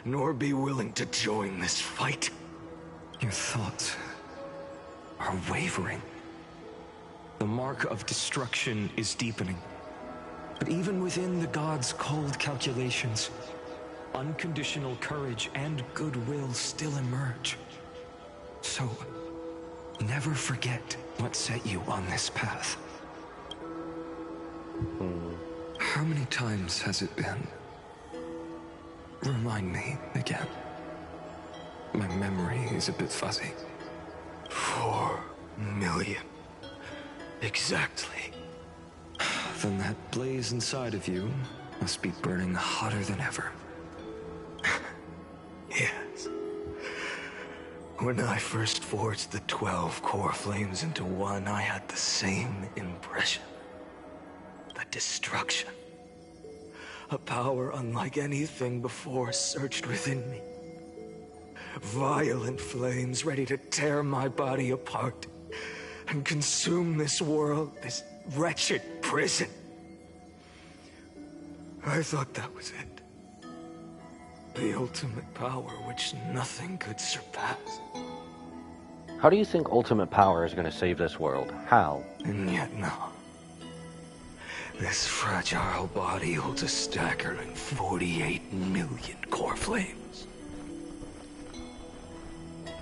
nor be willing to join this fight. Your thoughts are wavering. The mark of destruction is deepening. But even within the gods' cold calculations, unconditional courage and goodwill still emerge. So, never forget what set you on this path. How many times has it been? Remind me again. My memory is a bit fuzzy. 4 million. Exactly. Then that blaze inside of you must be burning hotter than ever. Yes. When I first forged the 12 core flames into one, I had the same impression. The destruction. A power unlike anything before surged within me. Violent flames ready to tear my body apart and consume this world, this wretched prison. I thought that was it. The ultimate power which nothing could surpass. How do you think ultimate power is going to save this world? How? And yet no. This fragile body holds a staggering 48 million core flames.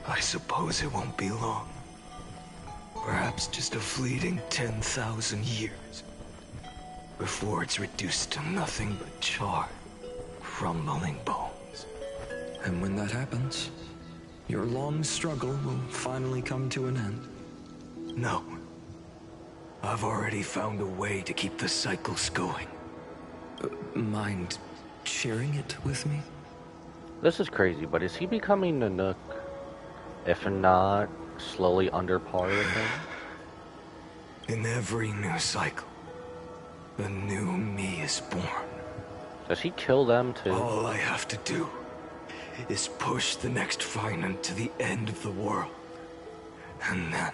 I suppose it won't be long. Perhaps just a fleeting 10,000 years. Before it's reduced to nothing but charred, crumbling bones. And when that happens, your long struggle will finally come to an end. No. I've already found a way to keep the cycles going. Mind sharing it with me? This is crazy, but is he becoming the Nook? If not, slowly under par with him? In every new cycle, a new me is born. Does he kill them too? All I have to do is push the next Finite to the end of the world. And then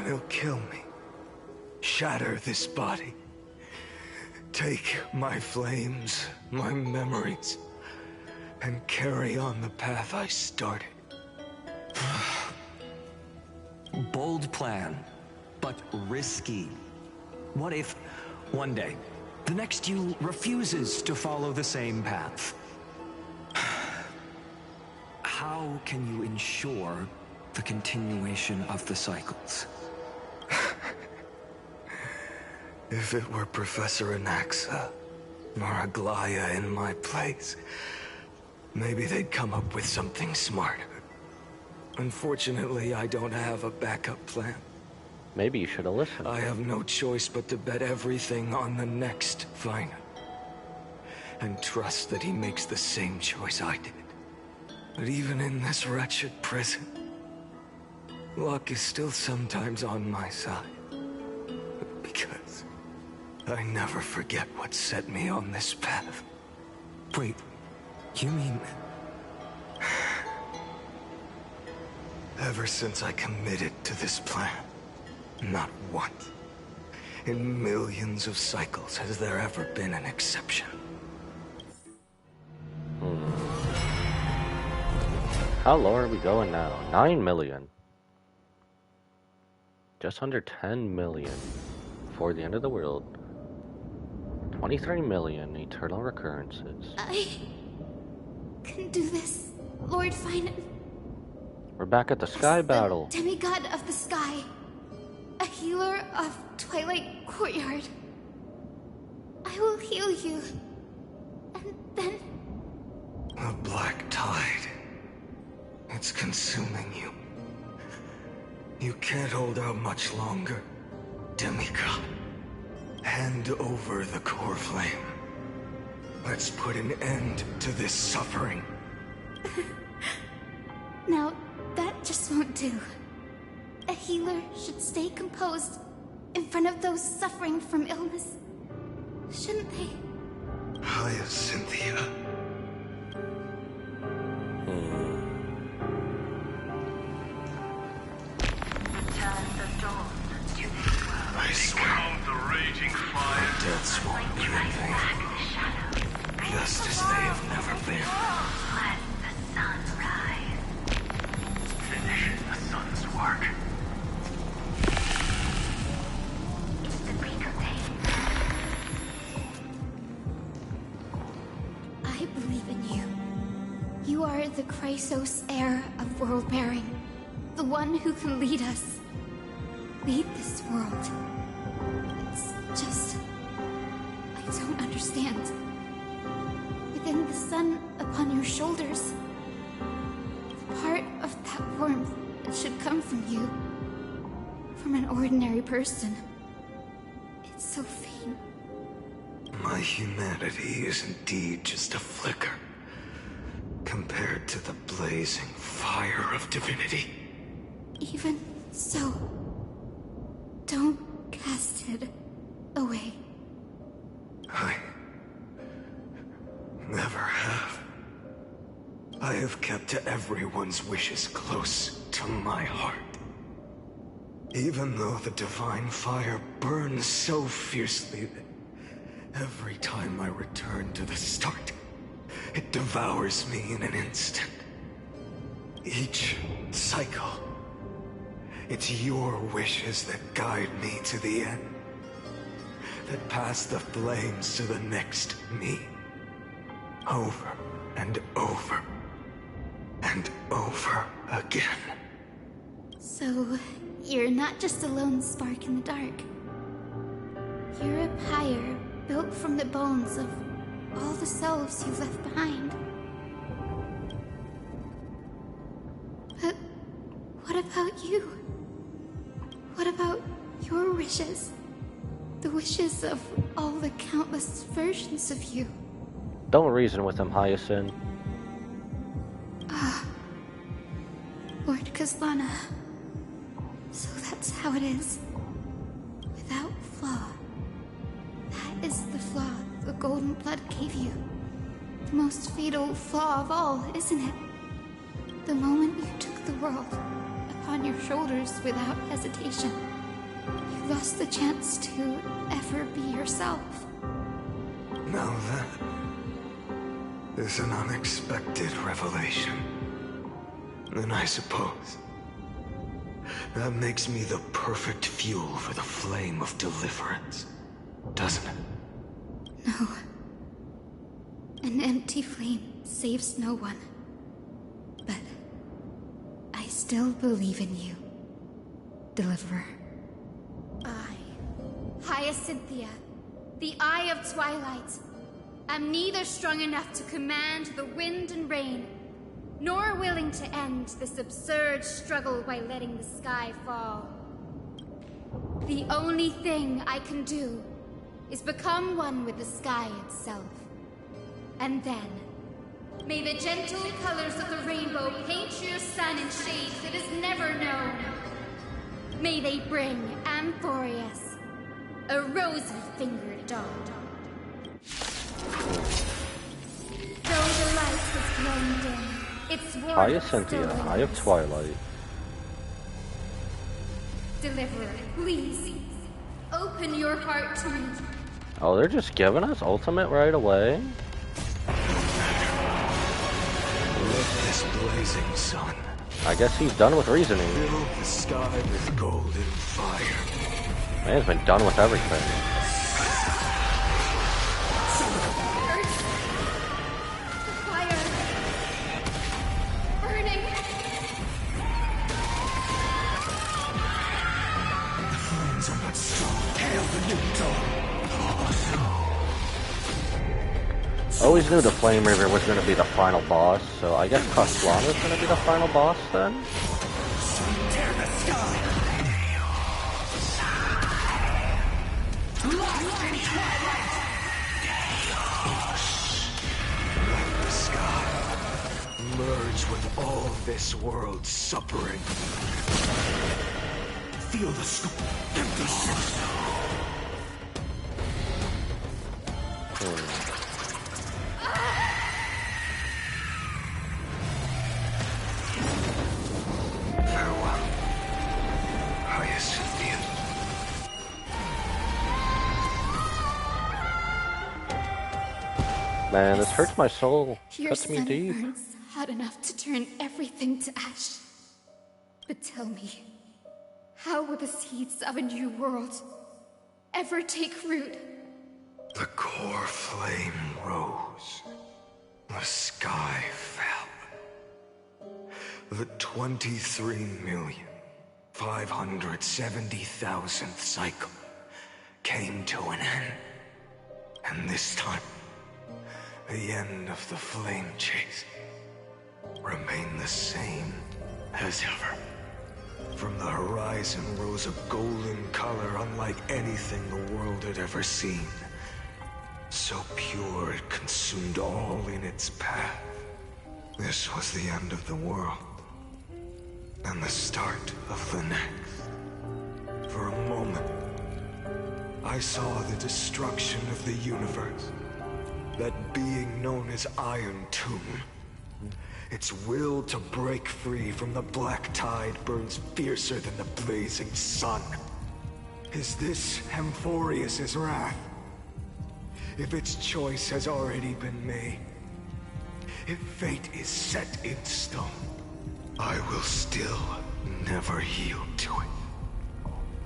he'll kill me. Shatter this body. Take my flames, my memories, and carry on the path I started. Bold plan, but risky. What if, one day, the next you refuses to follow the same path? How can you ensure the continuation of the cycles? If it were Professor Anaxa or Aglaya in my place, maybe they'd come up with something smarter. Unfortunately, I don't have a backup plan. Maybe you should have listened. I have no choice but to bet everything on the next Finite. And trust that he makes the same choice I did. But even in this wretched prison, luck is still sometimes on my side. Because I never forget what set me on this path. Wait, you mean... Ever since I committed to this plan, not once, in millions of cycles, has there ever been an exception. How low are we going now? 9 million. Just under 10 million for the end of the world. 23 million eternal recurrences. I can do this, Lord Finite. We're back at the sky battle. Demigod of the sky. A healer of Twilight Courtyard. I will heal you. And then... A black tide. It's consuming you. You can't hold out much longer, demigod. Hand over the core flame. Let's put an end to this suffering. Now, that just won't do. A healer should stay composed in front of those suffering from illness. Shouldn't they? Cynthia. I swear, The raging fire. deaths won't be in vain. Just as they have never been. Finish the sun's work. I believe in you. You are the Chrysos heir of world bearing. The one who can lead us. Lead this world. It's just... I don't understand. Within the sun upon your shoulders, the part of that warmth that should come from you, from an ordinary person, it's so faint. My humanity is indeed just a flicker, compared to the blazing fire of divinity. Even so, don't cast it away. I never have. I have kept everyone's wishes close to my heart. Even though the divine fire burns so fiercely that every time I return to the start, it devours me in an instant. Each cycle, it's your wishes that guide me to the end. That pass the flames to the next me. Over and over. And over again. So, you're not just a lone spark in the dark. You're a pyre built from the bones of all the selves you've left behind. But what about you? What about your wishes? The wishes of all the countless versions of you. Don't reason with him, Hyacinth. Lord Kazlana. So that's how it is. Without flaw. That is the flaw the golden blood gave you. The most fatal flaw of all, isn't it? The moment you took the world upon your shoulders without hesitation, you lost the chance to ever be yourself. Now that is an unexpected revelation. Then I suppose that makes me the perfect fuel for the flame of deliverance, doesn't it? No. An empty flame saves no one. But I still believe in you, Deliverer. I, Hyacinthia, the Eye of Twilight, am neither strong enough to command the wind and rain, nor willing to end this absurd struggle by letting the sky fall. The only thing I can do is become one with the sky itself. And then, may the gentle colors of the rainbow paint your sun in shades it has never known. May they bring Amphorius a rosy-fingered dog. Though the light has grown dim, its warmth Hyacinthia, still Eye of lingers. Twilight. Deliverer, please, open your heart to me. Oh, they're just giving us ultimate right away? Let this blazing sun I guess he's done with reasoning. fill the sky with golden fire. Man's been done with everything. The fire. Burning. The flames are not strong. Hail the new dawn. Always knew the Flame Reaver was going to be the final boss, so I guess Castellano is going to be the final boss then? Tear the sky! Lost in twilight! Let the sky merge with all this world's suffering. Feel the scope. Empty shit. Farewell, Hyacinthian. Man, this hurts my soul. Your Cuts me sun deep. burns hot enough to turn everything to ash. But tell me, how will the seeds of a new world ever take root? The core flame rose. The sky fell. The 23,570,000th cycle came to an end. And this time, the end of the flame chase remained the same as ever. From the horizon rose a golden color unlike anything the world had ever seen. So pure it consumed all in its path. This was the end of the world, and the start of the next. For a moment, I saw the destruction of the universe. That being known as Iron Tomb. Its will to break free from the black tide burns fiercer than the blazing sun. Is this Amphorius's wrath? If its choice has already been made, if fate is set in stone, I will still never yield to it.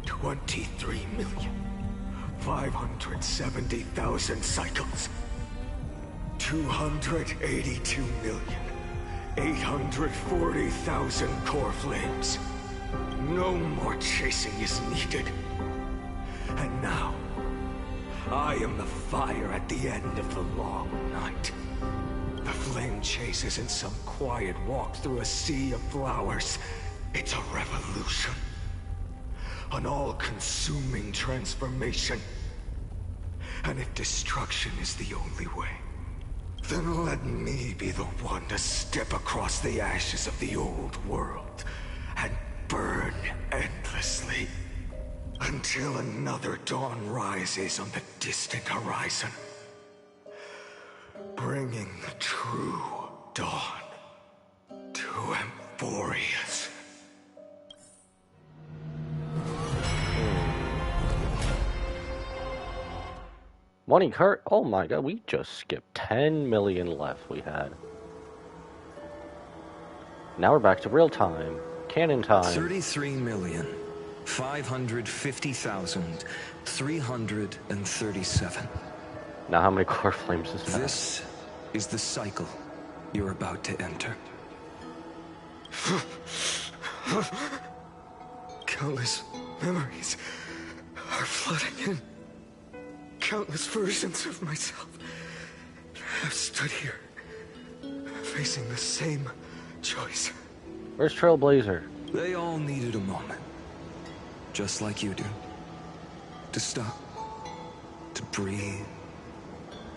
23,570,000 cycles. 282,840,000 core flames. No more chasing is needed. And now, I am the fire at the end of the long night. The flame chase isn't some quiet walk through a sea of flowers. It's a revolution. An all-consuming transformation. And if destruction is the only way, then let me be the one to step across the ashes of the old world and burn endlessly until another dawn rises on the distant horizon, bringing the true dawn to Amphorius. Money cart? Oh my god, we just skipped 10 million left we had. Now we're back to real time. Canon time. 33,550,337. Now how many core flames is that? This is the cycle you're about to enter. Countless memories are flooding in. Countless versions of myself have stood here, facing the same choice. Where's Trailblazer? They all needed a moment, just like you do. To stop, to breathe,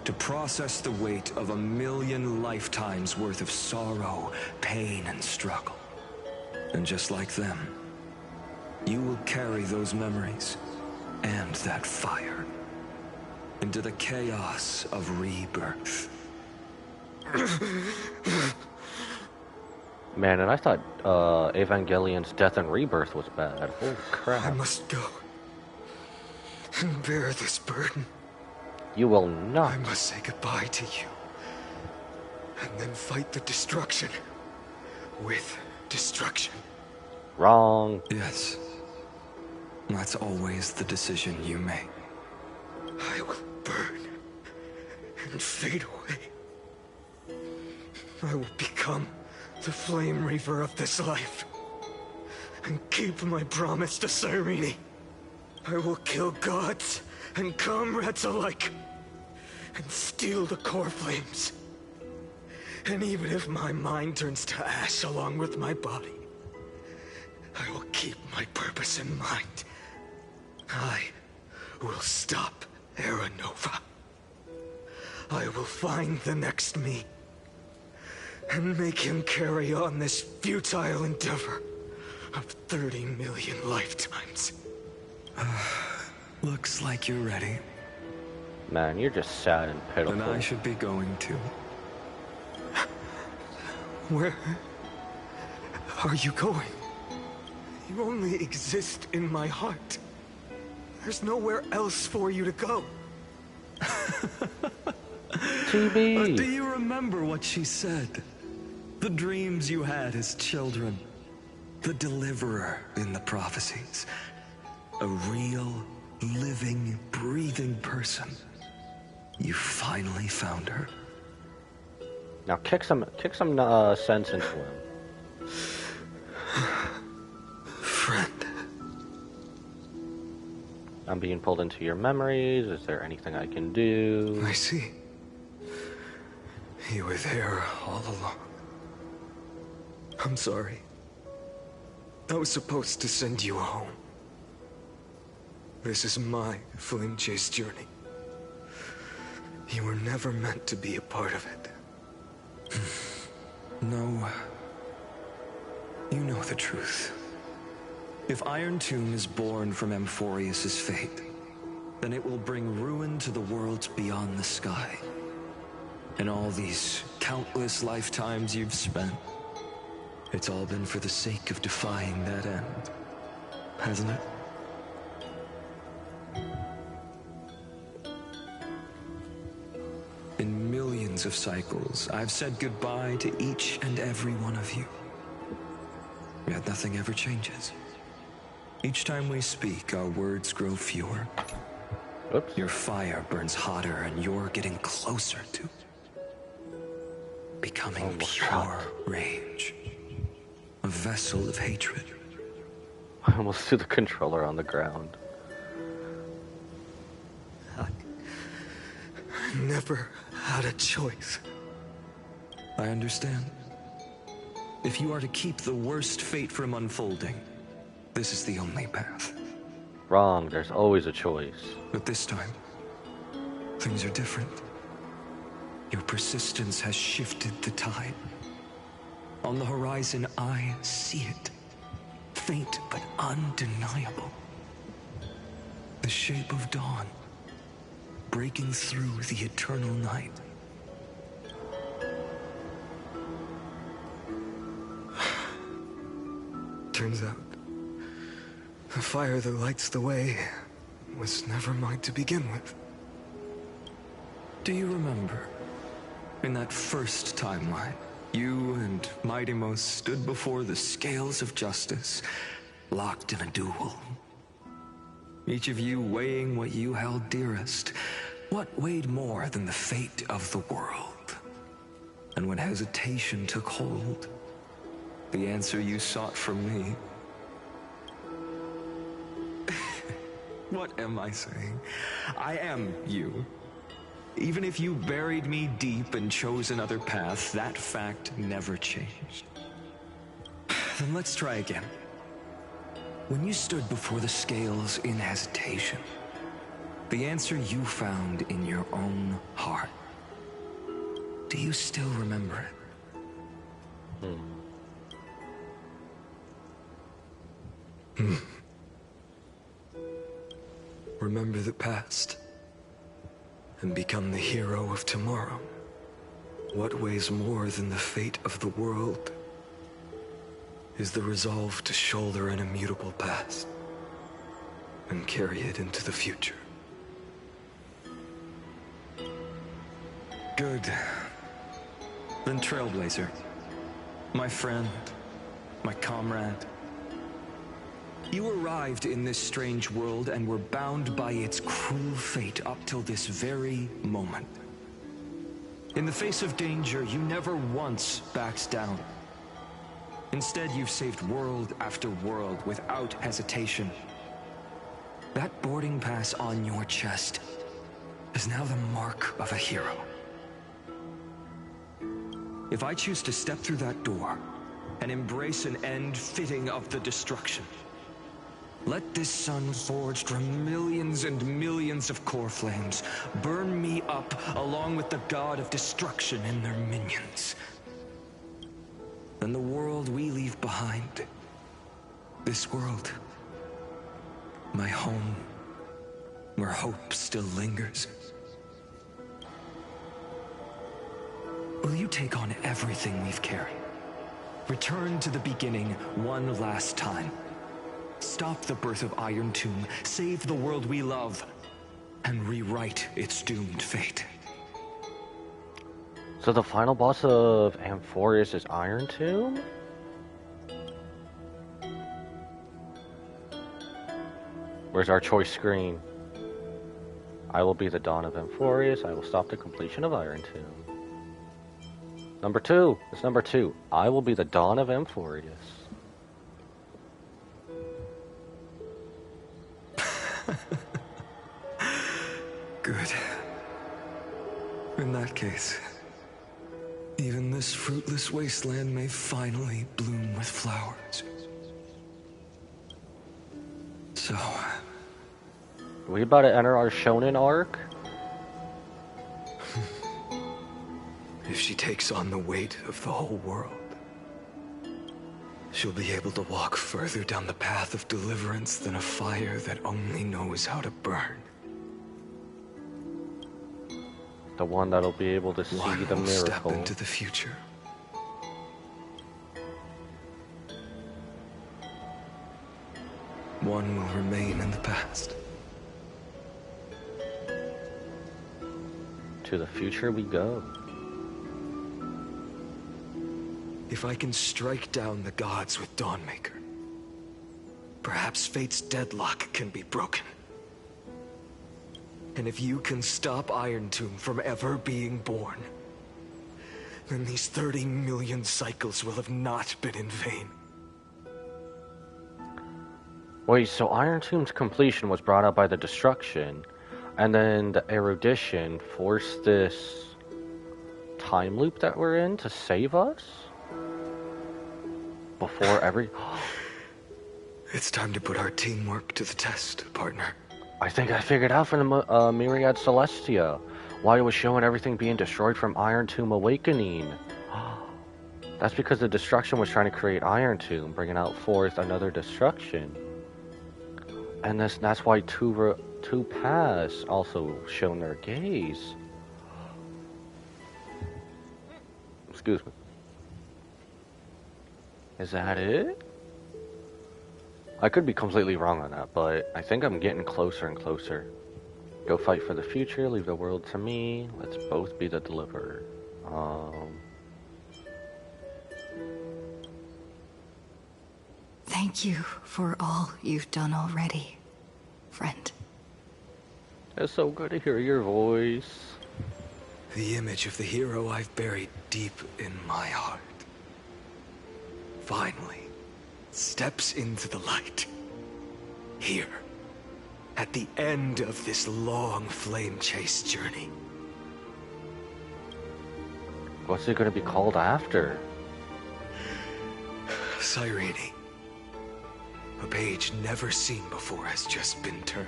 to process the weight of 1,000,000 lifetimes worth of sorrow, pain, and struggle. And just like them, you will carry those memories and that fire into the chaos of rebirth. Man, and I thought Evangelion's Death and Rebirth was bad. Oh crap. I must go and bear this burden. You will not. I must say goodbye to you, and then fight the destruction with destruction. Wrong. Yes, that's always the decision you make. I will burn and fade away. I will become the Flame Reaver of this life and keep my promise to Cyrene. I will kill gods and comrades alike and steal the core flames. And even if my mind turns to ash along with my body, I will keep my purpose in mind. I will stop Era Nova. I will find the next me and make him carry on this futile endeavor of 30 million lifetimes. Looks like you're ready. Man, you're just sad and pitiful. Then I should be going too. Where are you going? You only exist in my heart. There's nowhere else for you to go. TB. Do you remember what she said? The dreams you had as children. The deliverer in the prophecies. A real, living, breathing person. You finally found her. Now kick some sense into him. Friend. I'm being pulled into your memories. Is there anything I can do? I see. You were there all along. I'm sorry. I was supposed to send you home. This is my flame chase journey. You were never meant to be a part of it. No. You know the truth. If Iron Tomb is born from Amphorius' fate, then it will bring ruin to the worlds beyond the sky. And all these countless lifetimes you've spent, it's all been for the sake of defying that end, hasn't it? In millions of cycles, I've said goodbye to each and every one of you. Yet nothing ever changes. Each time we speak, our words grow fewer. Oops. Your fire burns hotter, and you're getting closer to becoming pure rage. A vessel of hatred. I almost threw the controller on the ground. I never had a choice. I understand. If you are to keep the worst fate from unfolding, this is the only path. Wrong, there's always a choice. But this time, things are different. Your persistence has shifted the tide. On the horizon, I see it. Faint but undeniable. The shape of dawn, breaking through the eternal night. Turns out, the fire that lights the way was never mine to begin with. Do you remember? In that first timeline, you and Mightymost stood before the scales of justice, locked in a duel. Each of you weighing what you held dearest. What weighed more than the fate of the world? And when hesitation took hold, the answer you sought from me. What am I saying? I am you. Even if you buried me deep and chose another path, that fact never changed. Then let's try again. When you stood before the scales in hesitation, the answer you found in your own heart. Do you still remember it? Remember the past and become the hero of tomorrow. What weighs more than the fate of the world is the resolve to shoulder an immutable past and carry it into the future. Good. Then Trailblazer, my friend, my comrade, you arrived in this strange world and were bound by its cruel fate up till this very moment. In the face of danger, you never once backed down. Instead, you've saved world after world without hesitation. That boarding pass on your chest is now the mark of a hero. If I choose to step through that door and embrace an end fitting of the destruction, let this sun forged from millions and millions of core flames burn me up along with the god of destruction and their minions. Then the world we leave behind, this world, my home, where hope still lingers, will you take on everything we've carried? Return to the beginning one last time. Stop the birth of Iron Tomb, save the world we love, and rewrite its doomed fate. So the final boss of Amphorius is Iron Tomb? Where's our choice screen? I will be the dawn of Amphorius. I will stop the completion of Iron Tomb. Number 2. It's number 2. I will be the dawn of Amphorius. Good. In that case, even this fruitless wasteland may finally bloom with flowers. So... Are we about to enter our shonen arc? if she takes on the weight of the whole world, she'll be able to walk further down the path of deliverance than a fire that only knows how to burn. The one that'll be able to see the miracle. Step into the future. One will remain in the past. To the future we go. If I can strike down the gods with Dawnmaker, perhaps fate's deadlock can be broken. And if you can stop Iron Tomb from ever being born, then these 30 million cycles will have not been in vain. Wait, so Iron Tomb's completion was brought up by the destruction, and then the erudition forced this time loop that we're in to save us? Before every... It's time to put our teamwork to the test, partner. I think I figured out from the Myriad Celestia why it was showing everything being destroyed from Iron Tomb Awakening. That's because the destruction was trying to create Iron Tomb, bringing out forth another destruction. And that's why two paths also shown their gaze. Excuse me. Is that it? I could be completely wrong on that, but I think I'm getting closer and closer. Go fight for the future, leave the world to me. Let's both be the deliverer. Thank you for all you've done already, friend. It's so good to hear your voice. The image of the hero I've buried deep in my heart finally steps into the light. Here, at the end of this long flame chase journey. What's it gonna be called after? Cyrene. A page never seen before has just been turned.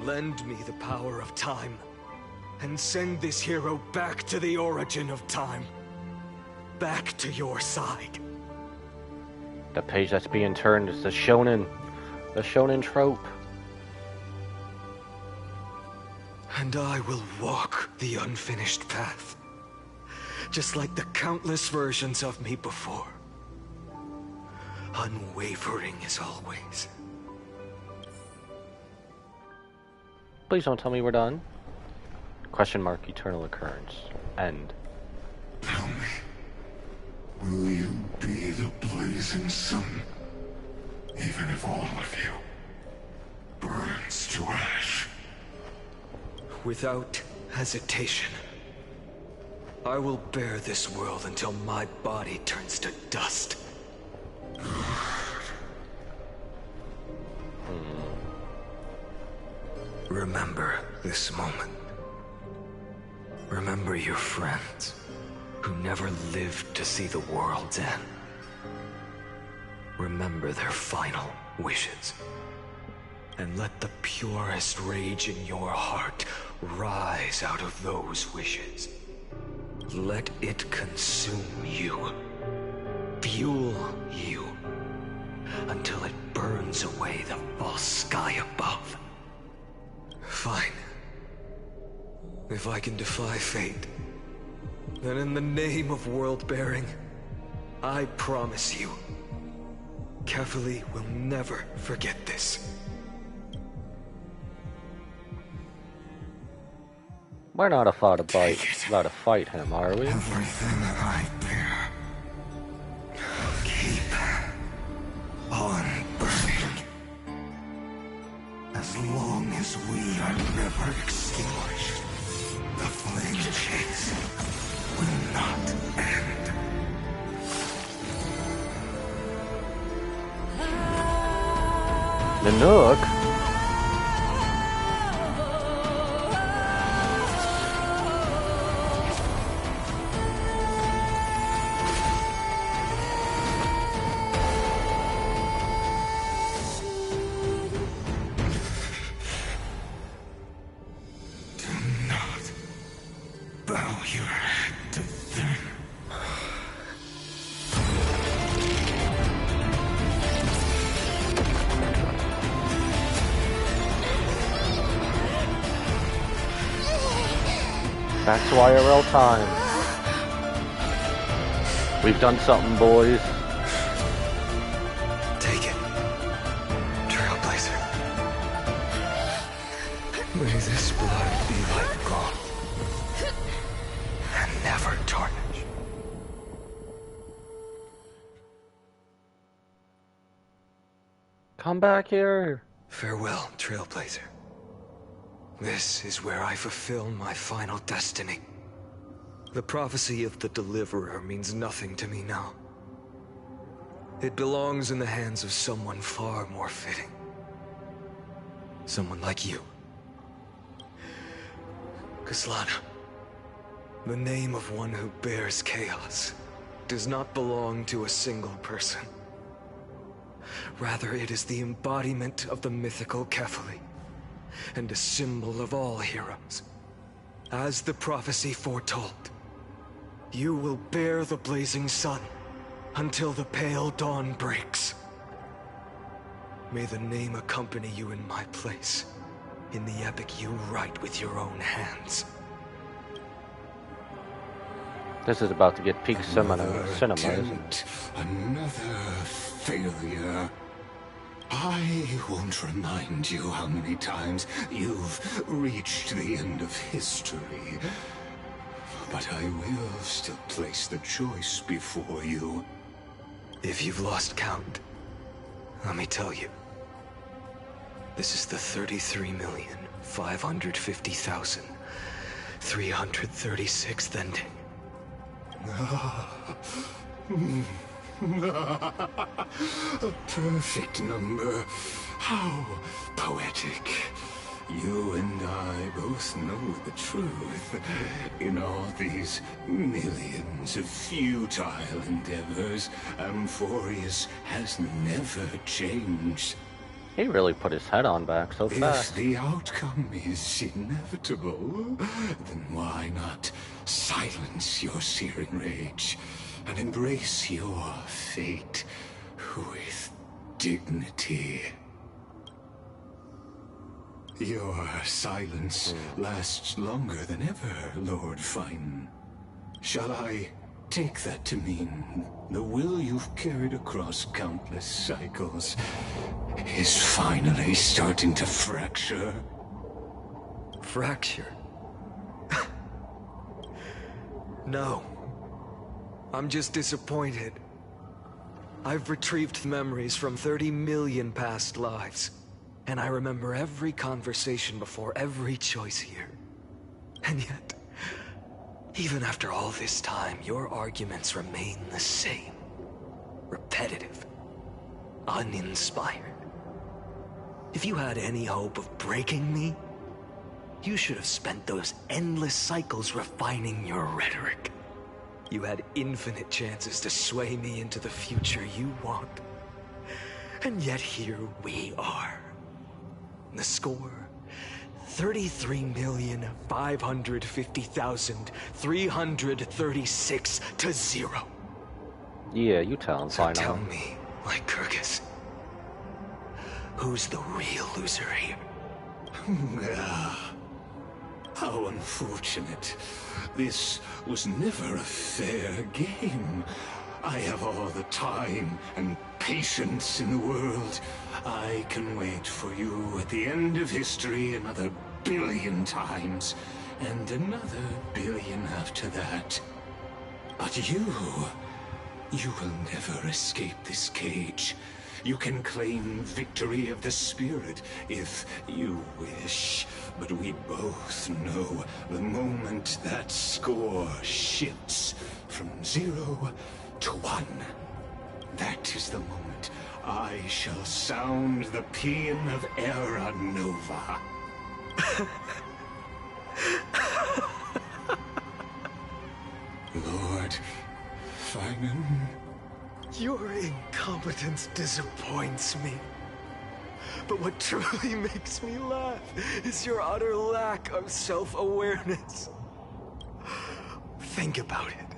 Lend me the power of time, and send this hero back to the origin of time. Back to your side. The page that's being turned is the shonen trope. And I will walk the unfinished path, just like the countless versions of me before. Unwavering as always. Please don't tell me we're done. Question mark, eternal occurrence. End. Tell me, will you be the blazing sun, even if all of you burns to ash? Without hesitation, I will bear this world until my body turns to dust. Remember this moment. Remember your friends who never lived to see the world's end. Remember their final wishes. And let the purest rage in your heart rise out of those wishes. Let it consume you. Fuel you. Until it burns away the false sky above. Fine. If I can defy fate, then in the name of world-bearing, I promise you, Kefali will never forget this. We're not about to fight him, are we? Everything I bear. Keep on burning. As long as we are never extinguished, the flame chase will not end. Nanook? Back to IRL time. We've done something, boys. Take it. Trailblazer. May this blood be like gold. And never tarnish. Come back here. Farewell, Trailblazer. This is where I fulfill my final destiny. The prophecy of the Deliverer means nothing to me now. It belongs in the hands of someone far more fitting. Someone like you. Kaslana, the name of one who bears chaos does not belong to a single person. Rather, it is the embodiment of the mythical Kefali, and a symbol of all heroes. As the prophecy foretold, you will bear the blazing sun until the pale dawn breaks. May the name accompany you in my place, in the epic you write with your own hands. This is about to get peak cinema, isn't it? Another failure. I won't remind you how many times you've reached the end of history. But I will still place the choice before you. If you've lost count, let me tell you. This is the 33,550,336th ending. A perfect number. How poetic. You and I both know the truth. In all these millions of futile endeavors, Amphorius has never changed. He really put his head on back so fast. If the outcome is inevitable, then why not silence your searing rage and embrace your fate with dignity? Your silence lasts longer than ever, Lord Fine. Shall I take that to mean the will you've carried across countless cycles is finally starting to fracture? Fracture? No. I'm just disappointed. I've retrieved memories from 30 million past lives, and I remember every conversation before every choice here. And yet, even after all this time, your arguments remain the same. Repetitive. Uninspired. If you had any hope of breaking me, You should have spent those endless cycles refining your rhetoric. You had infinite chances to sway me into the future you want. And yet here we are. The score, 33,550,336 to 0. Yeah, you tell him. So tell me, Lycurgus, who's the real loser here? How unfortunate. This was never a fair game. I have all the time and patience in the world. I can wait for you at the end of history another billion times, and another billion after that. But you will never escape this cage. You can claim victory of the spirit if you wish, but we both know the moment that score shifts from 0 to 1, that is the moment I shall sound the paean of Era Nova. Lord Finan. Your incompetence disappoints me. But what truly makes me laugh is your utter lack of self-awareness. Think about it.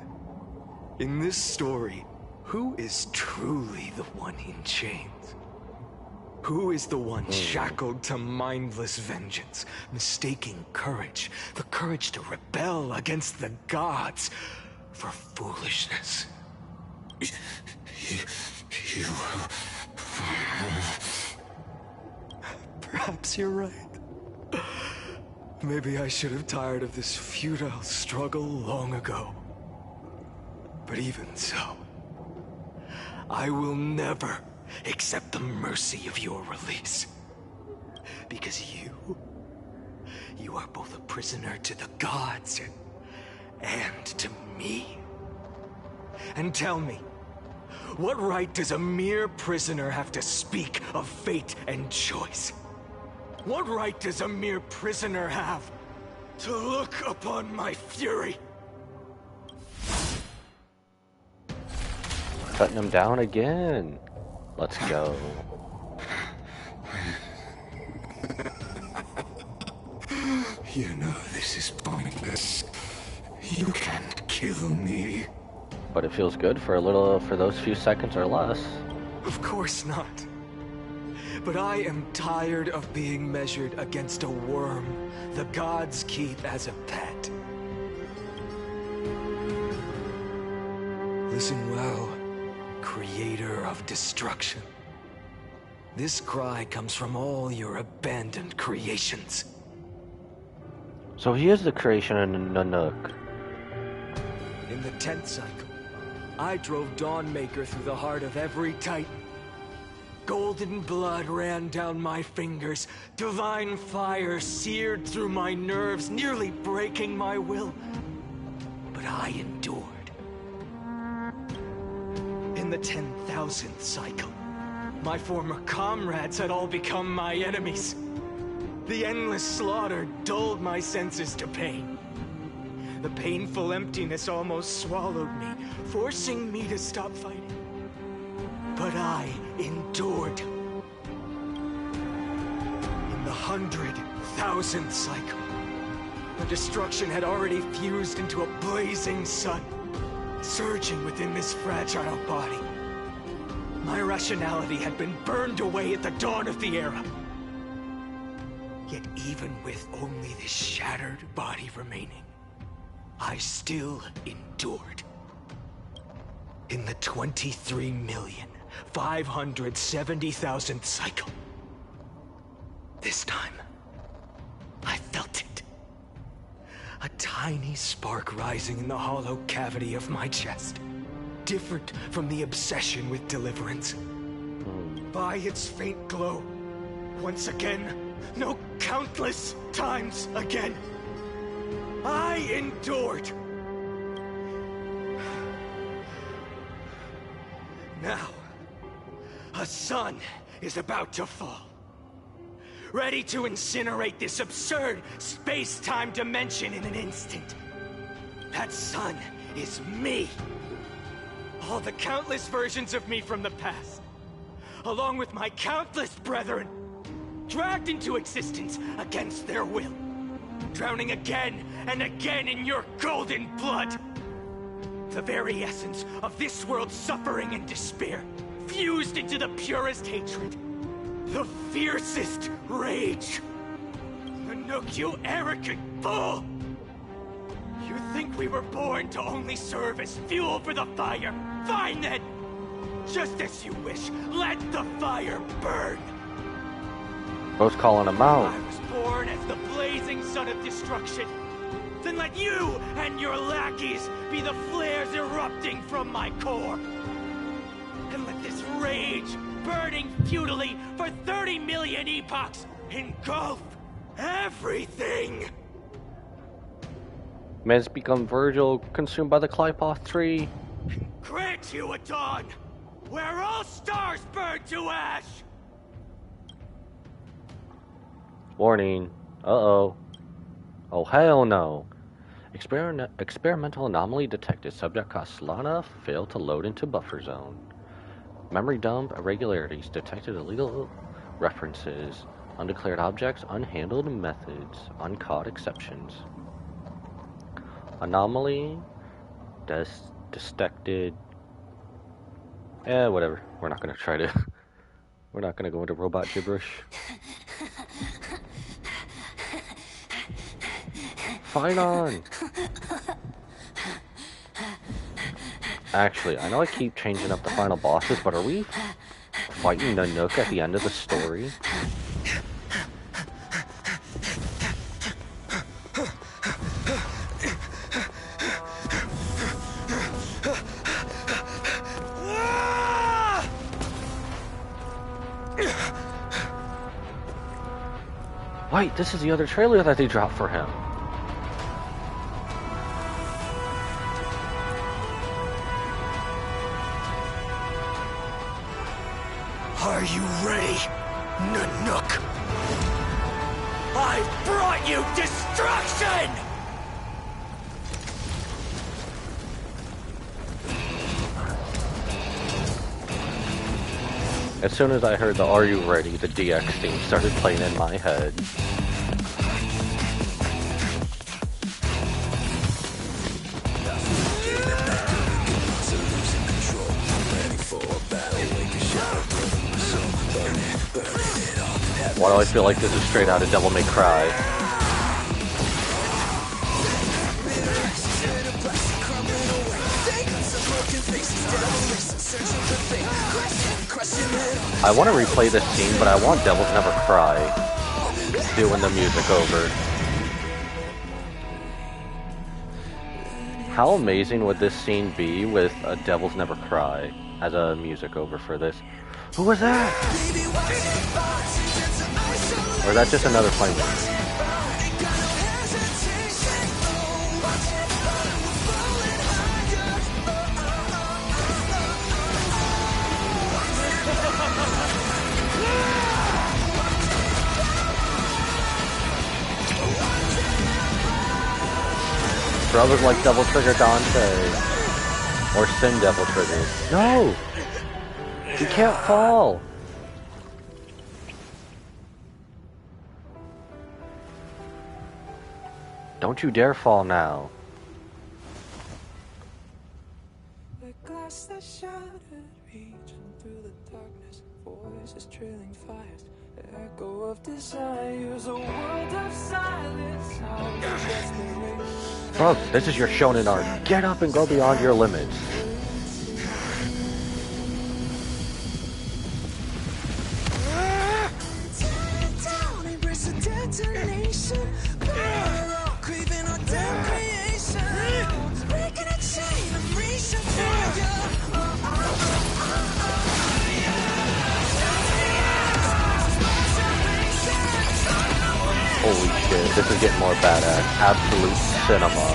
In this story, who is truly the one in chains? Who is the one shackled to mindless vengeance, mistaking courage, the courage to rebel against the gods, for foolishness? You... Perhaps you're right. Maybe I should have tired of this futile struggle long ago. But even so, I will never accept the mercy of your release. Because you are both a prisoner to the gods and to me. And tell me, what right does a mere prisoner have to speak of fate and choice? What right does a mere prisoner have to look upon my fury? Cutting him down again. Let's go. You know this is pointless. You can't kill me. But it feels good for those few seconds or less. Of course not. But I am tired of being measured against a worm the gods keep as a pet. Listen well, creator of destruction. This cry comes from all your abandoned creations. So he is the creation of Nanook. In the 10th cycle, I drove Dawnmaker through the heart of every Titan. Golden blood ran down my fingers. Divine fire seared through my nerves, nearly breaking my will. But I endured. In the 10,000th cycle, my former comrades had all become my enemies. The endless slaughter dulled my senses to pain. The painful emptiness almost swallowed me, forcing me to stop fighting. But I endured. In the 100,000th cycle, the destruction had already fused into a blazing sun, surging within this fragile body. My rationality had been burned away at the dawn of the era. Yet even with only this shattered body remaining, I still endured. In the 23,570,000th cycle, this time, I felt it. A tiny spark rising in the hollow cavity of my chest, different from the obsession with deliverance. By its faint glow, once again, no, countless times again, I endured. Now, a sun is about to fall. ready to incinerate this absurd space-time dimension in an instant. That sun is me. All the countless versions of me from the past, along with my countless brethren, dragged into existence against their will, drowning again and again in your golden blood. The very essence of this world's suffering and despair, fused into the purest hatred, the fiercest rage. Nanook, you arrogant fool! You think we were born to only serve as fuel for the fire? Fine then! Just as you wish, let the fire burn! Bro's calling him out. I was born as the blazing sun of destruction. Then let you and your lackeys be the flares erupting from my core. And let this rage, burning futilely for 30 million epochs, engulf everything! Man's become Virgil, consumed by the Clypoth tree. Grant you a dawn, where all stars burn to ash! Warning. Uh-oh. Oh, hell no. Experimental anomaly detected. Subject Kaslana failed to load into buffer zone. Memory dump irregularities detected. Illegal references. Undeclared objects. Unhandled methods. Uncaught exceptions. Anomaly. Detected. Whatever. We're not gonna try to... We're not gonna go into robot gibberish. Fight on! Actually, I know I keep changing up the final bosses, but are we fighting Nanook at the end of the story? Wait, this is the other trailer that they dropped for him. Are you ready, Nanook? I've brought you destruction! As soon as I heard the "Are you ready?" the DX theme started playing in my head. Why do I feel like this is straight out of Devil May Cry? I want to replay this scene, but I want Devils Never Cry doing the music over. How amazing would this scene be with a Devils Never Cry as a music over for this? Who was that? Or is that just another flame? Brothers like Devil Trigger Dante. Or Sin Devil Trigger. No! You can't fall! Don't you dare fall now. The glass that shattered, reaching through the darkness, voices trailing fires, the echo of desires, a world of silence, sounds of desperation. Bro, this is your shonen art. Get up and go beyond your limits. Holy shit, this is getting more badass. Absolute cinema.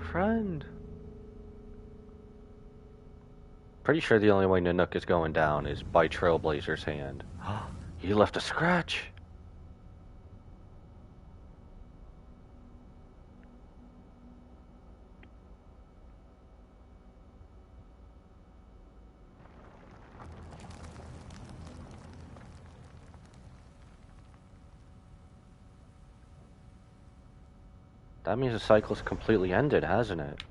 friend. Pretty sure the only way Nanook is going down is by Trailblazer's hand. He left a scratch. That means the cycle's completely ended, hasn't it?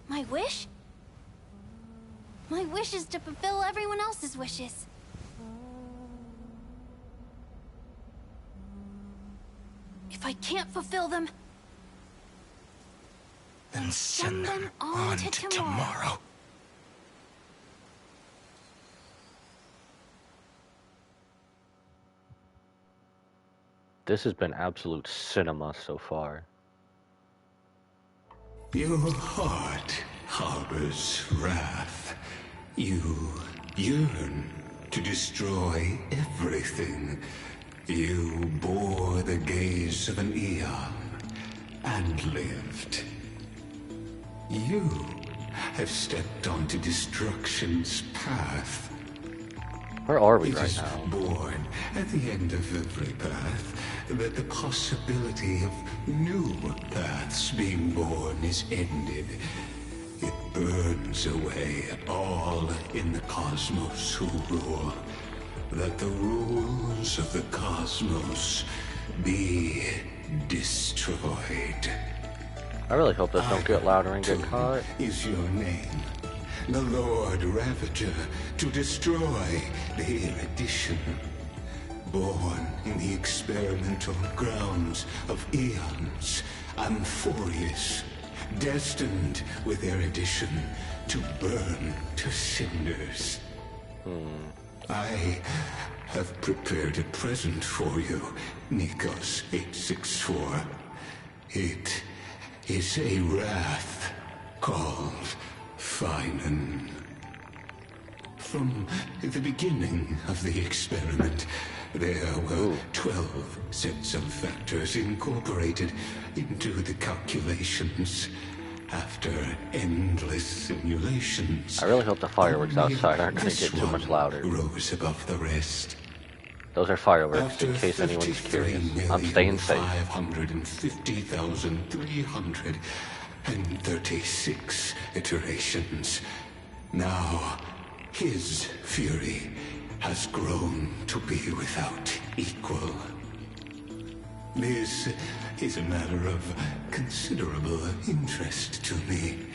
My wish? My wish is to fulfill everyone else's wishes. If I can't fulfill them, then send them on to tomorrow. This has been absolute cinema so far. Your heart harbors wrath. You yearn to destroy everything. You bore the gaze of an eon and lived. You have stepped onto destruction's path. Where are we right now? It is born at the end of every path that the possibility of new paths being born is ended. It burns away all in the cosmos who rule, that the rules of the cosmos be destroyed. I really hope this don't get louder and get caught. Is your name the Lord Ravager, to destroy the erudition? Born in the experimental grounds of eons, Amphorius, destined with erudition to burn to cinders. I have prepared a present for you, Nikos 864. It is a wrath called Feinen. From the beginning of the experiment, there were 12 sets of factors incorporated into the calculations. After endless simulations, I really hope the fireworks outside aren't going to get too much louder. Rose above the rest. Those are fireworks, in case anyone's curious. I'm staying safe. 550,336 iterations. Now, his fury has grown to be without equal. This is a matter of considerable interest to me.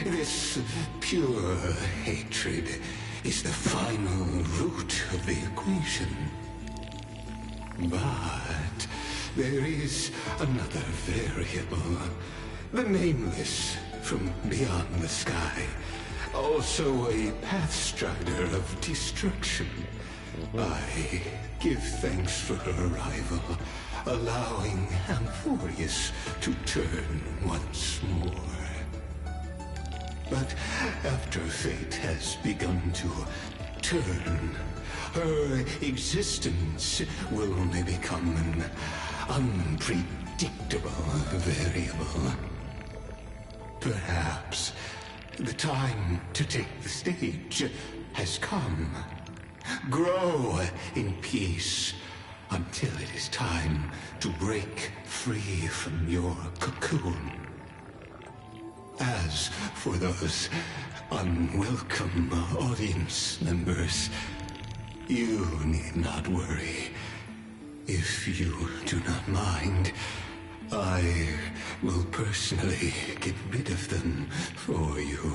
This pure hatred is the final root of the equation. But there is another variable. The nameless from beyond the sky. Also a pathstrider of destruction. I give thanks for her arrival, allowing Amphorius to turn once more. But after fate has begun to turn, her existence will only become an unpredictable variable. Perhaps the time to take the stage has come. Grow in peace until it is time to break free from your cocoon. As for those unwelcome audience members, you need not worry. If you do not mind, I will personally get rid of them for you.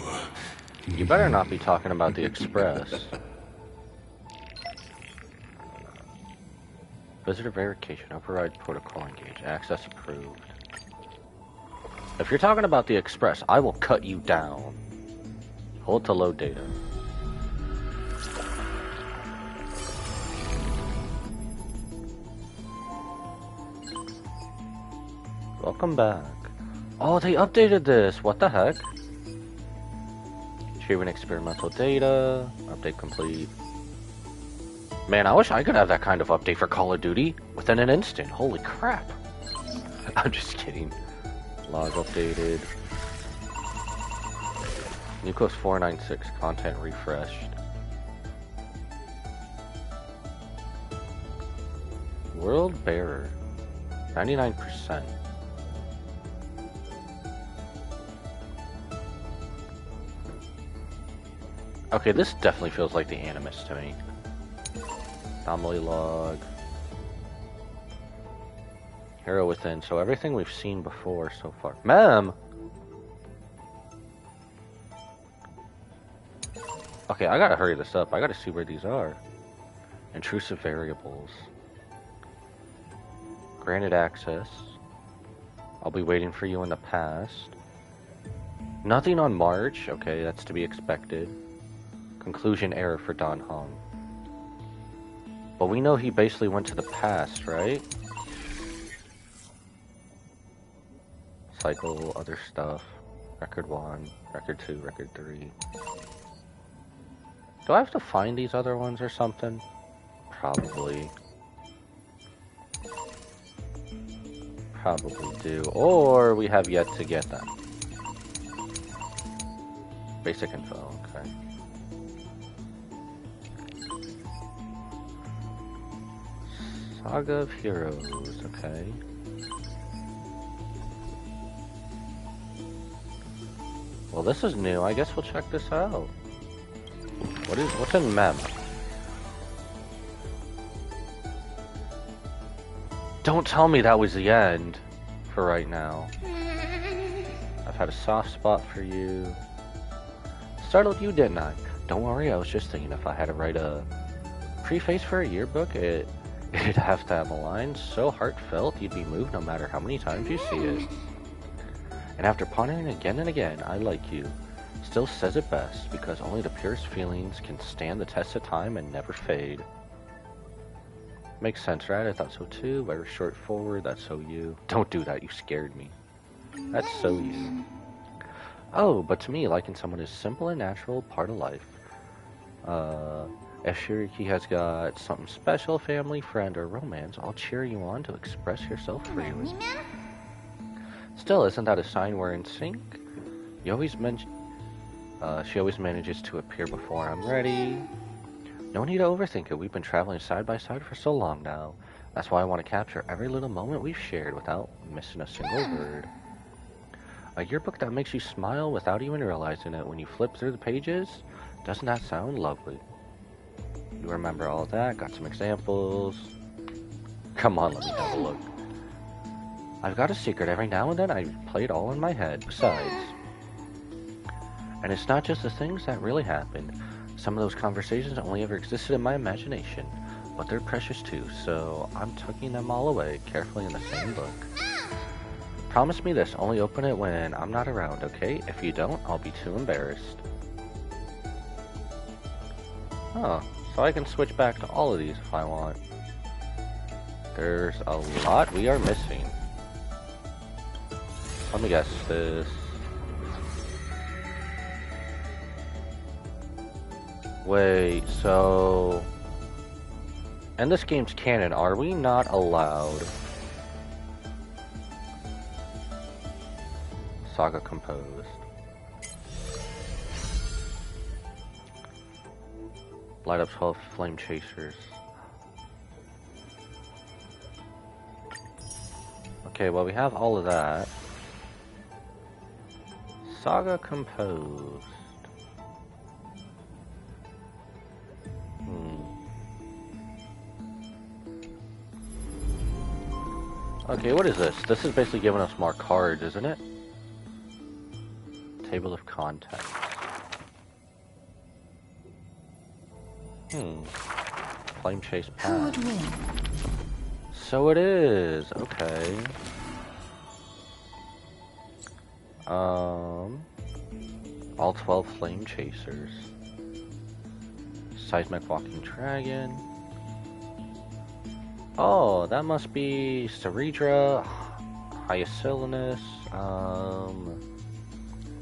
You better not be talking about the Express. Visitor verification, override protocol engaged, access approved. If you're talking about the Express, I will cut you down. Hold to load data. Welcome back. Oh, they updated this. What the heck? Achieving experimental data. Update complete. Man, I wish I could have that kind of update for Call of Duty within an instant. Holy crap. I'm just kidding. Log updated. Nucleus 496 content refreshed. World bearer 99%. Okay, this definitely feels like the Animus to me. Anomaly log. Hero within. So everything we've seen before so far. Mem! Okay, I gotta hurry this up. I gotta see where these are. Intrusive variables. Granted access. I'll be waiting for you in the past. Nothing on March. Okay, that's to be expected. Conclusion error for Don Hong. But we know he basically went to the past, right? Cycle, other stuff. Record 1, Record 2, Record 3. Do I have to find these other ones or something? Probably. Probably do. Or we have yet to get them. Basic info, okay. Saga of Heroes, okay. Well, this is new. I guess we'll check this out. What's in Mem? Don't tell me that was the end for right now. I've had a soft spot for you. Startled you, didn't I? Don't worry, I was just thinking if I had to write a preface for a yearbook, it'd have to have a line so heartfelt you'd be moved no matter how many times you see it. And after pondering again and again, I like you. Still says it best, because only the purest feelings can stand the test of time and never fade. Makes sense, right? I thought so too. Very straightforward, that's so you. Don't do that, you scared me. That's so you. Oh, but to me, liking someone is simple and natural, part of life. If Shiriki has got something special, family, friend, or romance, I'll cheer you on to express yourself freely. Still, isn't that a sign we're in sync? You always mention... she always manages to appear before I'm ready. No need to overthink it. We've been traveling side by side for so long now. That's why I want to capture every little moment we've shared without missing a single word. A yearbook that makes you smile without even realizing it when you flip through the pages? Doesn't that sound lovely? You remember all that? Got some examples? Come on, let me have a look. I've got a secret. Every now and then I play it all in my head. Besides... And it's not just the things that really happened. Some of those conversations only ever existed in my imagination. But they're precious too, so I'm tucking them all away carefully in the same book. Promise me this, only open it when I'm not around, okay? If you don't, I'll be too embarrassed. Oh, so I can switch back to all of these if I want. There's a lot we are missing. Let me guess this. Wait, so... In this game's canon, are we not allowed... Saga composed. Light up 12 flame chasers. Okay, well we have all of that. Saga composed. Okay, what is this? This is basically giving us more cards, isn't it? Table of contents. Flame chase path. Who would win? So it is. Okay. All 12 flame chasers. Seismic walking dragon. Oh, that must be Ceredra, Hyacillinus,